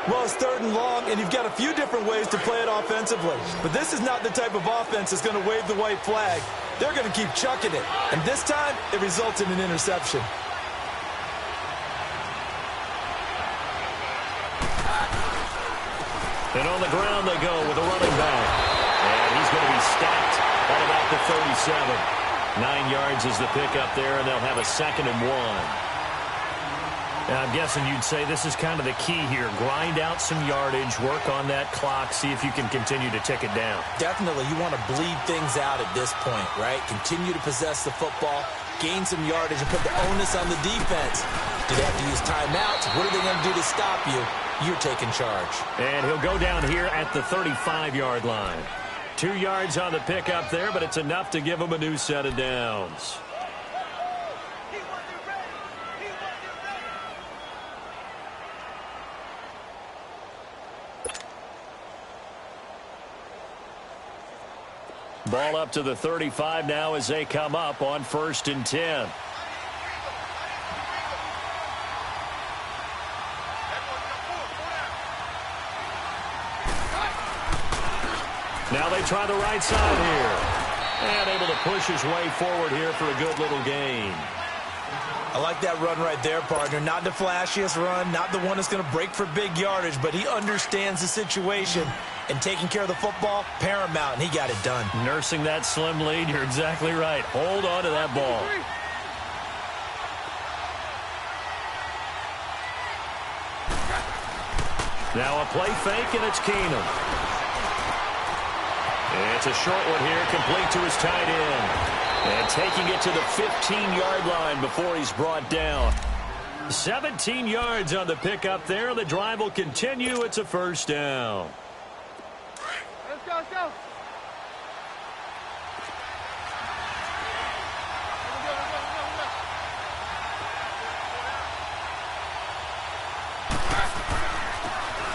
Well, it's 3rd and long, and you've got a few different ways to play it offensively. But this is not the type of offense that's going to wave the white flag. They're going to keep chucking it. And this time, it results in an interception. And on the ground they go with a running back. And he's going to be stacked at about the 37. 9 yards is the pickup there, and they'll have a 2nd and 1. Now, I'm guessing you'd say this is kind of the key here. Grind out some yardage, work on that clock, see if you can continue to tick it down. Definitely. You want to bleed things out at this point, right? Continue to possess the football, gain some yardage, and put the onus on the defense. Do they have to use timeouts? What are they going to do to stop you? You're taking charge. And he'll go down here at the 35-yard line. 2 yards on the pickup there, but it's enough to give him a new set of downs. Ball up to the 35 now as they come up on 1st and 10. Now they try the right side here. And able to push his way forward here for a good little gain. I like that run right there, partner. Not the flashiest run, not the one that's going to break for big yardage, but he understands the situation, and taking care of the football, paramount, and he got it done. Nursing that slim lead, you're exactly right. Hold on to that ball. Now a play fake, and it's Keenum. It's a short one here, complete to his tight end. And taking it to the 15-yard line before he's brought down. 17 yards on the pickup there. The drive will continue. It's a first down. Let's go, let's go.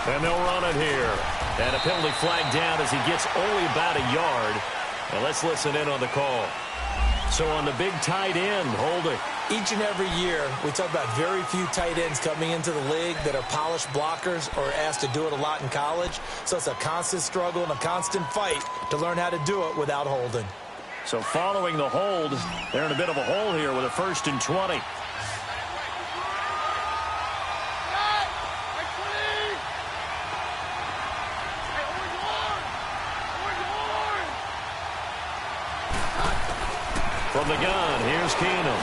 And they'll run it here. And a penalty flag down as he gets only about a yard. Now let's listen in on the call. So on the big tight end, holding. Each and every year, we talk about very few tight ends coming into the league that are polished blockers or asked to do it a lot in college. So it's a constant struggle and a constant fight to learn how to do it without holding. So following the hold, they're in a bit of a hole here with a 1st and 20. From the gun, here's Keenum.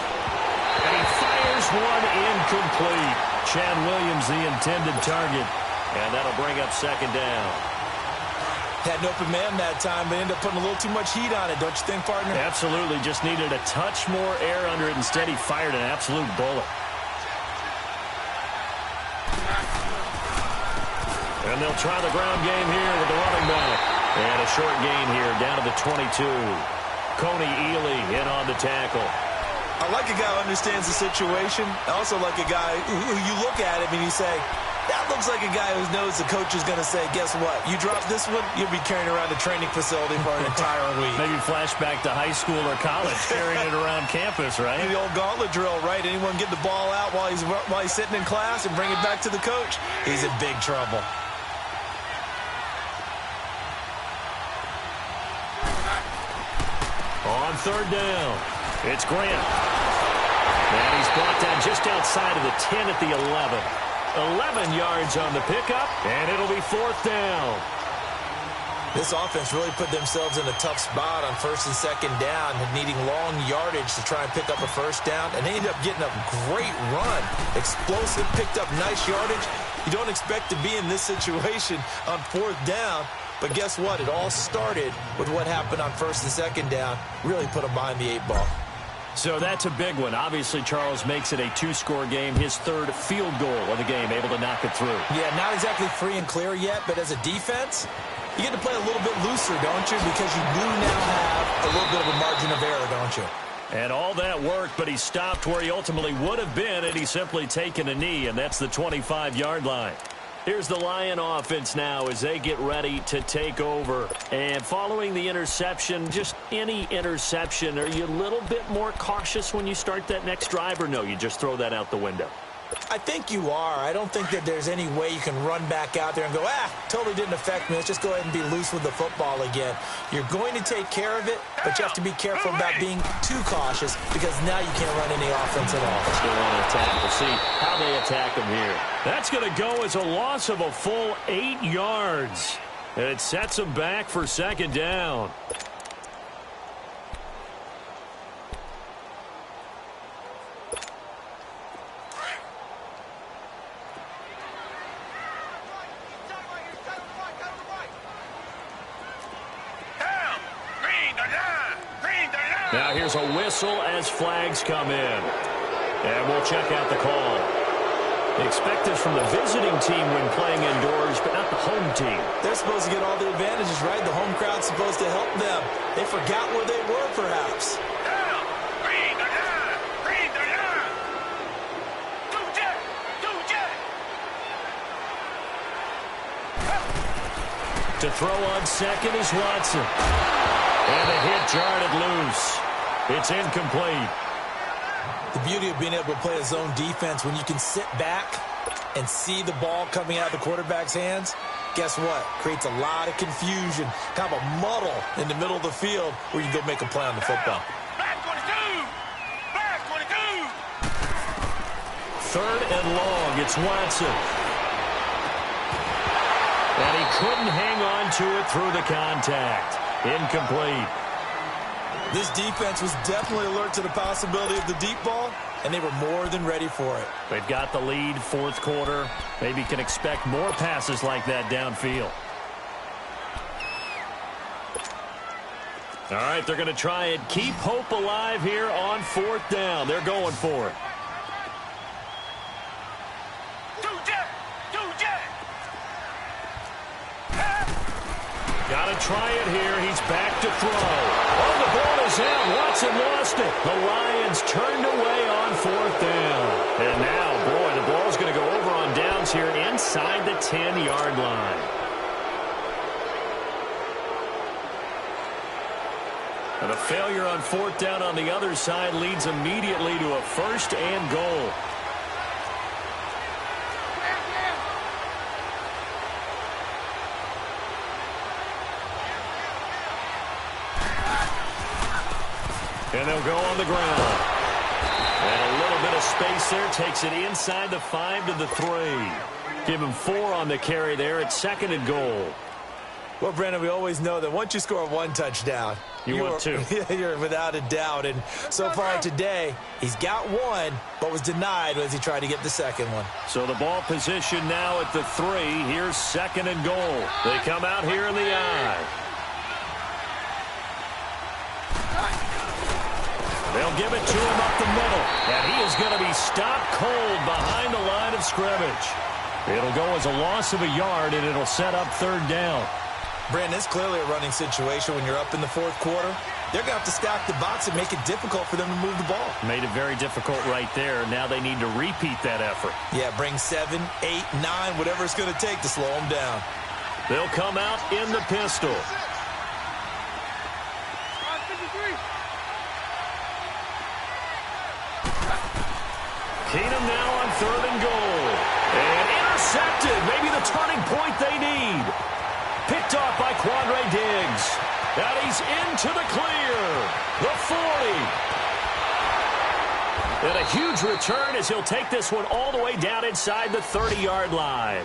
And he fires one incomplete. Chad Williams, the intended target. And that'll bring up 2nd down. Had an open man that time, but ended up putting a little too much heat on it, don't you think, partner? Absolutely. Just needed a touch more air under it. Instead, he fired an absolute bullet. And they'll try the ground game here with the running back. And a short gain here down to the 22. Coney Ely in on the tackle. I like a guy who understands the situation. I also like a guy who you look at him and you say, that looks like a guy who knows the coach is going to say, guess what? You drop this one, you'll be carrying around the training facility for an entire week. Maybe flashback to high school or college, carrying it around campus, right? The old gauntlet drill, right? Anyone get the ball out while he's sitting in class and bring it back to the coach? He's in big trouble. On 3rd down, it's Grant. And he's brought down just outside of the 10 at the 11. 11 yards on the pickup, and it'll be 4th down. This offense really put themselves in a tough spot on 1st and 2nd down, needing long yardage to try and pick up a 1st down, and they ended up getting a great run. Explosive, picked up nice yardage. You don't expect to be in this situation on 4th down. But guess what? It all started with what happened on 1st and 2nd down. Really put them behind the 8 ball. So that's a big one. Obviously, Charles makes it a 2-score game. His 3rd field goal of the game, able to knock it through. Yeah, not exactly free and clear yet, but as a defense, you get to play a little bit looser, don't you? Because you do now have a little bit of a margin of error, don't you? And all that worked, but he stopped where he ultimately would have been, and he's simply taken a knee, and that's the 25-yard line. Here's the Lion offense now as they get ready to take over. And following the interception, just any interception, are you a little bit more cautious when you start that next drive, or no, you just throw that out the window? I think you are. I don't think that there's any way you can run back out there and go, totally didn't affect me. Let's just go ahead and be loose with the football again. You're going to take care of it, but you have to be careful about being too cautious because now you can't run any offense at all. Let's go on and attack. We'll see how they attack them here. That's going to go as a loss of a full 8 yards. And it sets them back for 2nd down. Now here's a whistle as flags come in. And we'll check out the call. They expect this from the visiting team when playing indoors, but not the home team. They're supposed to get all the advantages, right? The home crowd's supposed to help them. They forgot where they were, perhaps. To throw on 2nd is Watson. And the hit jarred it loose. It's incomplete. The beauty of being able to play a zone defense when you can sit back and see the ball coming out of the quarterback's hands, guess what? Creates a lot of confusion, kind of a muddle in the middle of the field where you go make a play on the football. Back 22! Back 22! 3rd and long. It's Watson. And he couldn't hang on to it through the contact. Incomplete. This defense was definitely alert to the possibility of the deep ball, and they were more than ready for it. They've got the lead, 4th quarter. Maybe can expect more passes like that downfield. All right, they're going to try and keep hope alive here on 4th down. They're going for it. Got to try it here. He's back to throw. Oh, the ball is out. Watson lost it. The Lions turned away on 4th down. And now, boy, the ball's going to go over on downs here inside the 10-yard line. And a failure on 4th down on the other side leads immediately to a 1st and goal. And they'll go on the ground. And a little bit of space there takes it inside the 5 to the 3. Give him 4 on the carry there at 2nd and goal. Well, Brandon, we always know that once you score 1 touchdown, you want 2. You're without a doubt. And so far today, he's got 1, but was denied as he tried to get the 2nd one. So the ball position now at the 3. Here's 2nd and goal. They come out here in the I. They'll give it to him up the middle. And he is going to be stopped cold behind the line of scrimmage. It'll go as a loss of a yard, and it'll set up 3rd down. Brandon, it's clearly a running situation when you're up in the 4th quarter. They're going to have to stack the box and make it difficult for them to move the ball. Made it very difficult right there. Now they need to repeat that effort. Yeah, bring 7, 8, 9, whatever it's going to take to slow them down. They'll come out in the pistol. Keenum now on 3rd and goal. And intercepted. Maybe the turning point they need. Picked off by Quandre Diggs. And he's into the clear. The 40. And a huge return as he'll take this one all the way down inside the 30-yard line.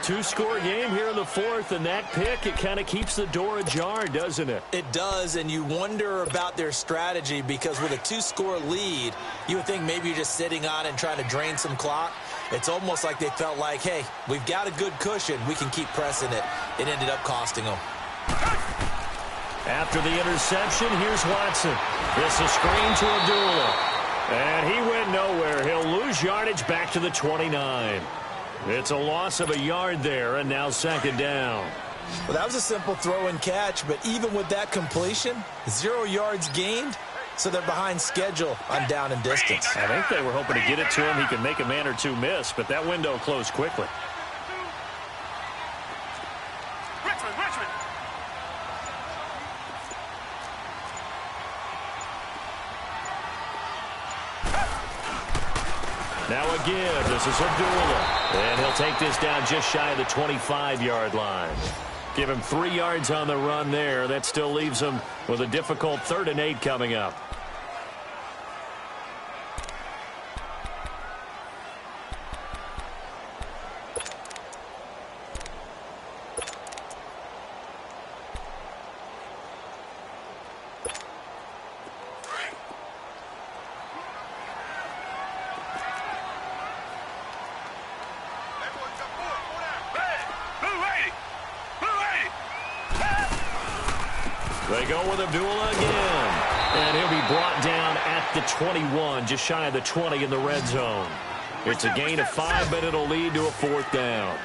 2-score game here in the 4th, and that pick, it kind of keeps the door ajar, doesn't it? It does, and you wonder about their strategy because with a 2-score lead, you would think maybe you're just sitting on it and trying to drain some clock. It's almost like they felt like, hey, we've got a good cushion. We can keep pressing it. It ended up costing them. After the interception, here's Watson. This is screen to Abdullah. And he went nowhere. He'll lose yardage back to the 29. It's a loss of a yard there, and now 2nd down. Well, that was a simple throw and catch, but even with that completion, 0 yards gained, so they're behind schedule on down and distance. I think they were hoping to get it to him. He could make a man or 2 miss, but that window closed quickly. Now again, this is Abdullah. And he'll take this down just shy of the 25-yard line. Give him 3 yards on the run there. That still leaves him with a difficult 3rd and 8 coming up. They go with Abdullah again. And he'll be brought down at the 21, just shy of the 20 in the red zone. It's a gain of 5, but it'll lead to a 4th down.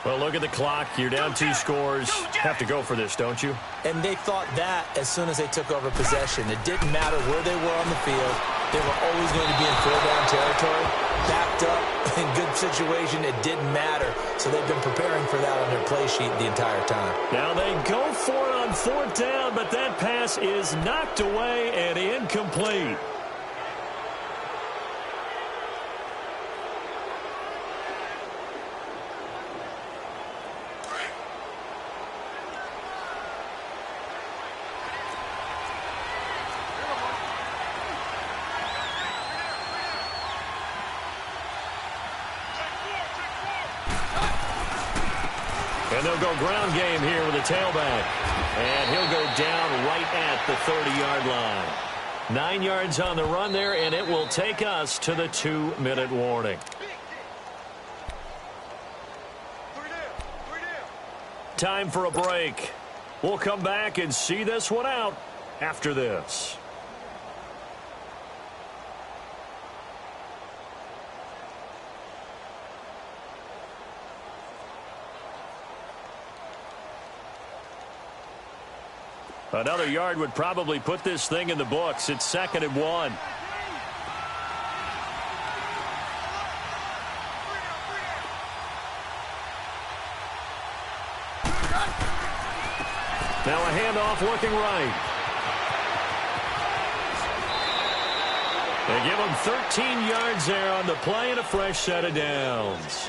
Well, look at the clock. You're down 2 scores. Have to go for this, don't you? And they thought that as soon as they took over possession. It didn't matter where they were on the field. They were always going to be in 4-down territory. Backed up, in good situation, it didn't matter. So they've been preparing for that on their play sheet the entire time. Now they go for it on 4th down, but that pass is knocked away and incomplete. And they'll go ground game here with a tailback. And he'll go down right at the 30-yard line. 9 yards on the run there, and it will take us to the 2-minute warning. Time for a break. We'll come back and see this one out after this. Another yard would probably put this thing in the books. It's 2nd and 1. Now a handoff looking right. They give him 13 yards there on the play and a fresh set of downs.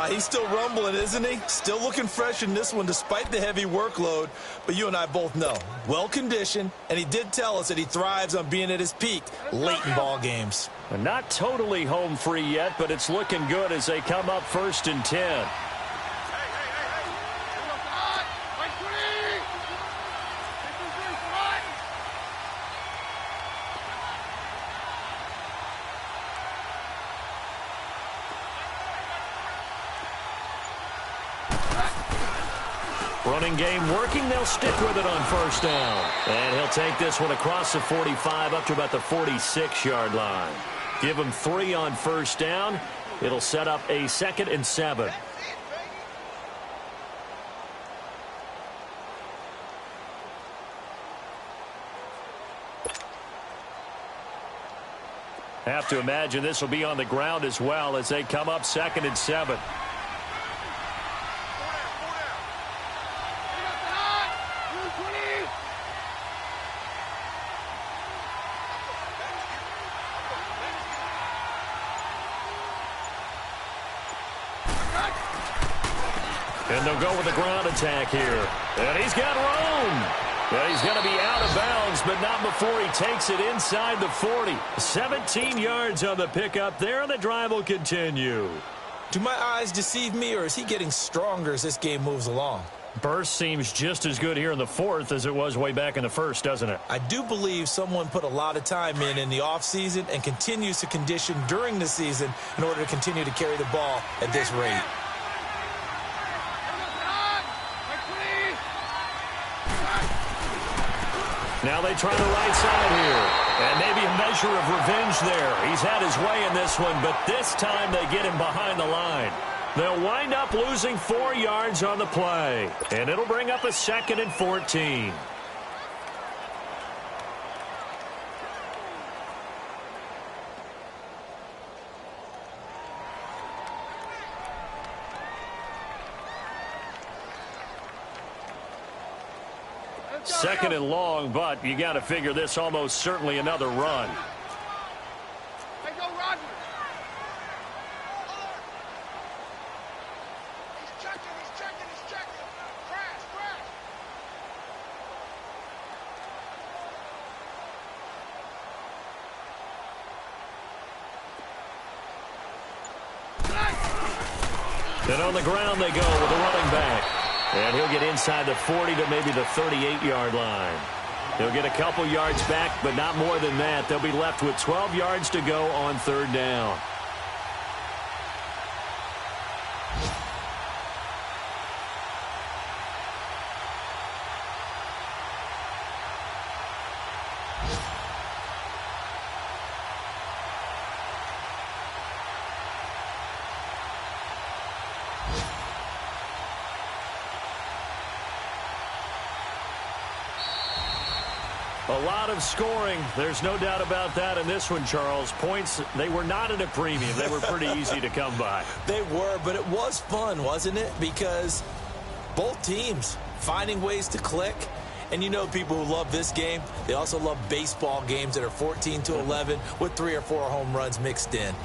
He's still rumbling, isn't he? Still looking fresh in this one despite the heavy workload. But you and I both know, well-conditioned, and he did tell us that he thrives on being at his peak late in ball games. And not totally home free yet, but it's looking good as they come up 1st and 10. Running game working. They'll stick with it on 1st down. And he'll take this one across the 45 up to about the 46-yard line. Give him 3 on 1st down. It'll set up a 2nd and 7. Have to imagine this will be on the ground as well as they come up 2nd and 7. And they'll go with the ground attack here. And he's got room. And he's going to be out of bounds, but not before he takes it inside the 40. 17 yards on the pickup there, and the drive will continue. Do my eyes deceive me, or is he getting stronger as this game moves along? Burst seems just as good here in the 4th as it was way back in the 1st, doesn't it? I do believe someone put a lot of time in the offseason and continues to condition during the season in order to continue to carry the ball at this rate. Now they try the right side here. And maybe a measure of revenge there. He's had his way in this one, but this time they get him behind the line. They'll wind up losing 4 yards on the play. And it'll bring up a 2nd and 14. Second and long, but you got to figure this almost certainly another run. Hey, go, Roger. He's checking. Crash. And on the ground they go with a running back. And he'll get inside the 40 to maybe the 38-yard line. He'll get a couple yards back, but not more than that. They'll be left with 12 yards to go on 3rd down. A lot of scoring. There's no doubt about that in this one, Charles. Points, they were not at a premium. They were pretty easy to come by. They were, but it was fun, wasn't it? Because both teams finding ways to click. And you know people who love this game, they also love baseball games that are 14-11 with 3 or 4 home runs mixed in.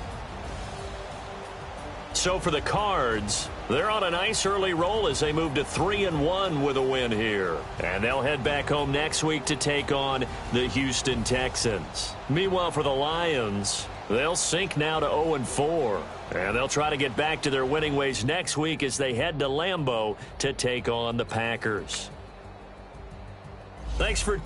So for the Cards, they're on a nice early roll as they move to 3-1 with a win here. And they'll head back home next week to take on the Houston Texans. Meanwhile, for the Lions, They'll sink now to 0-4. And they'll try to get back to their winning ways next week as they head to Lambeau to take on the Packers. Thanks for...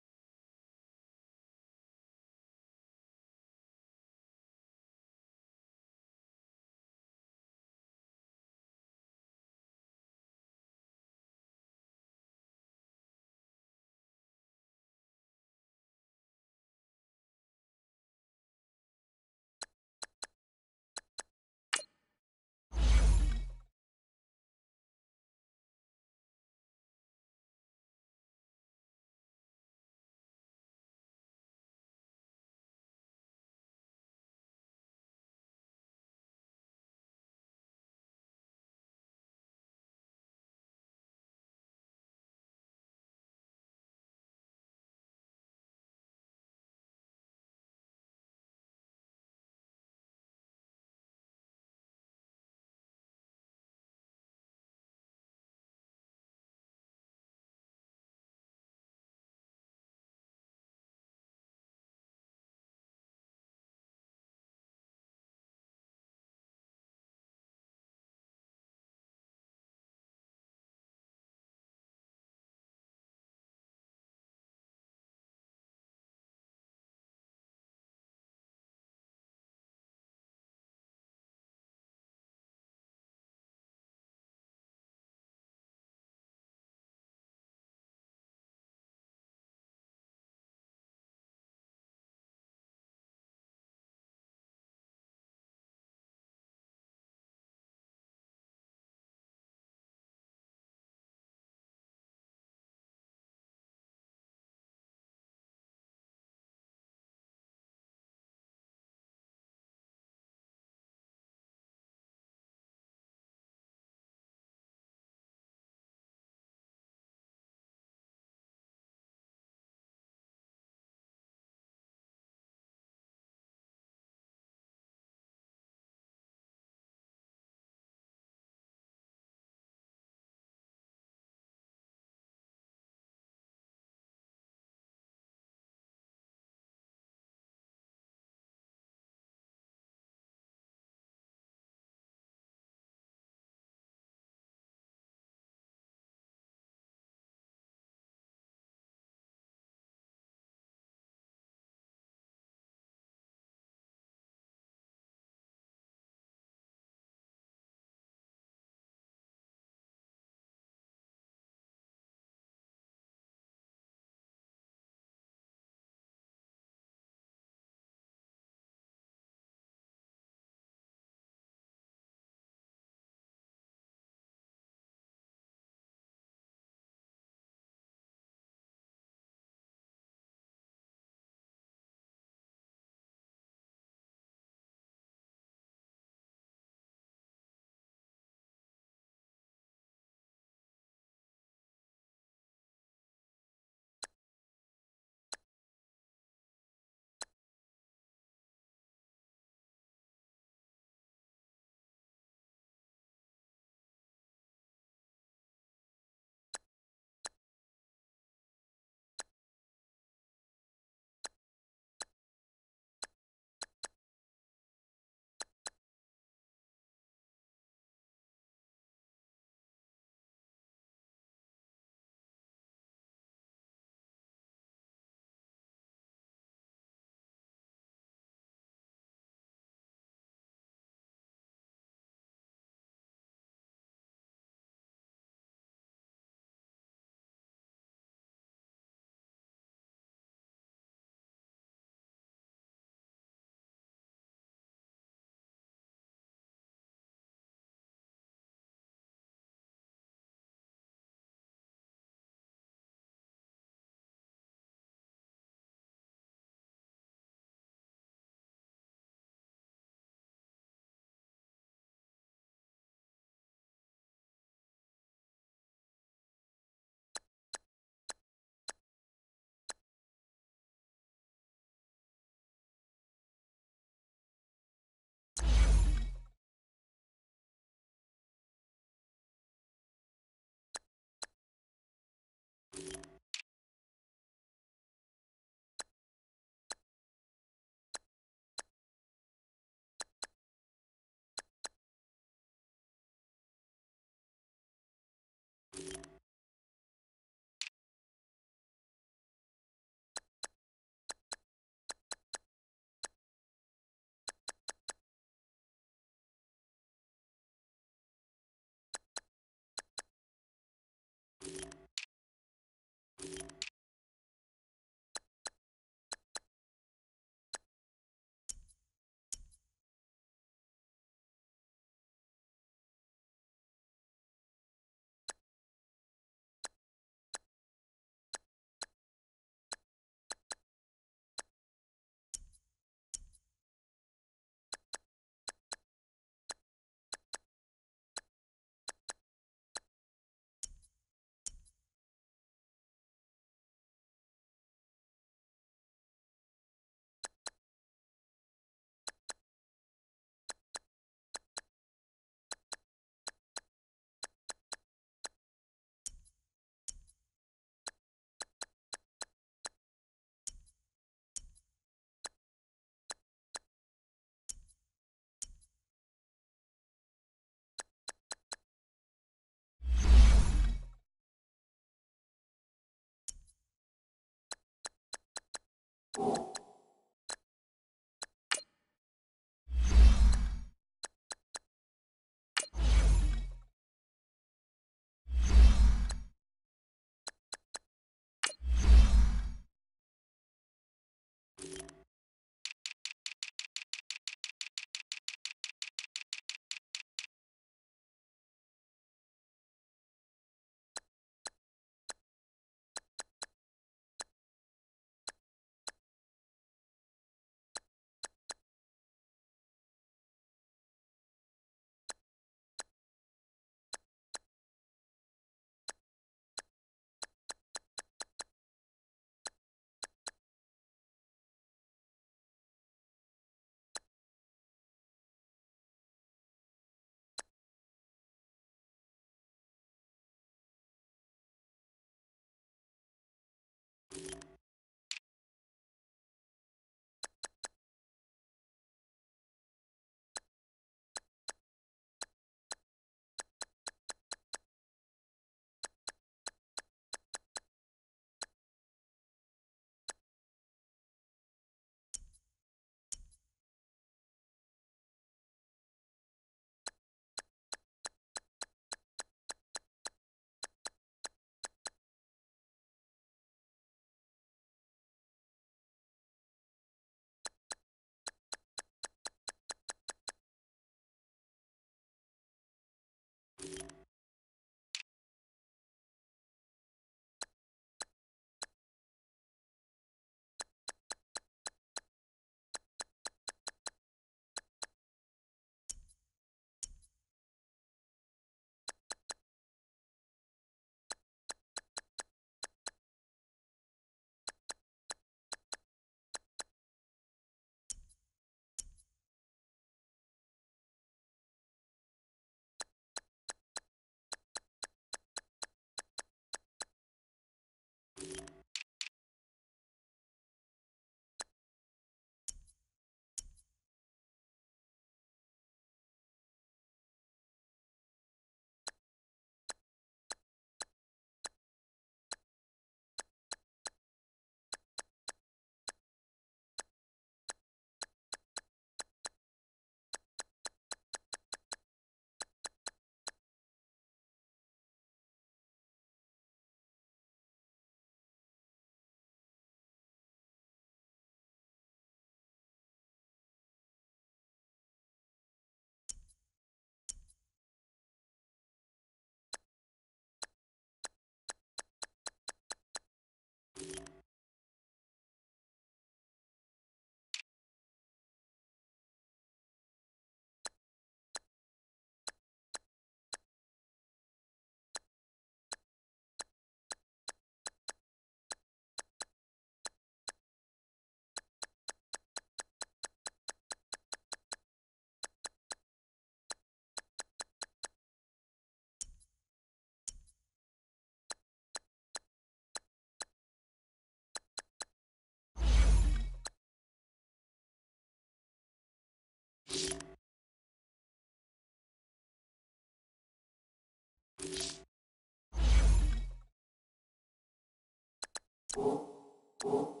you.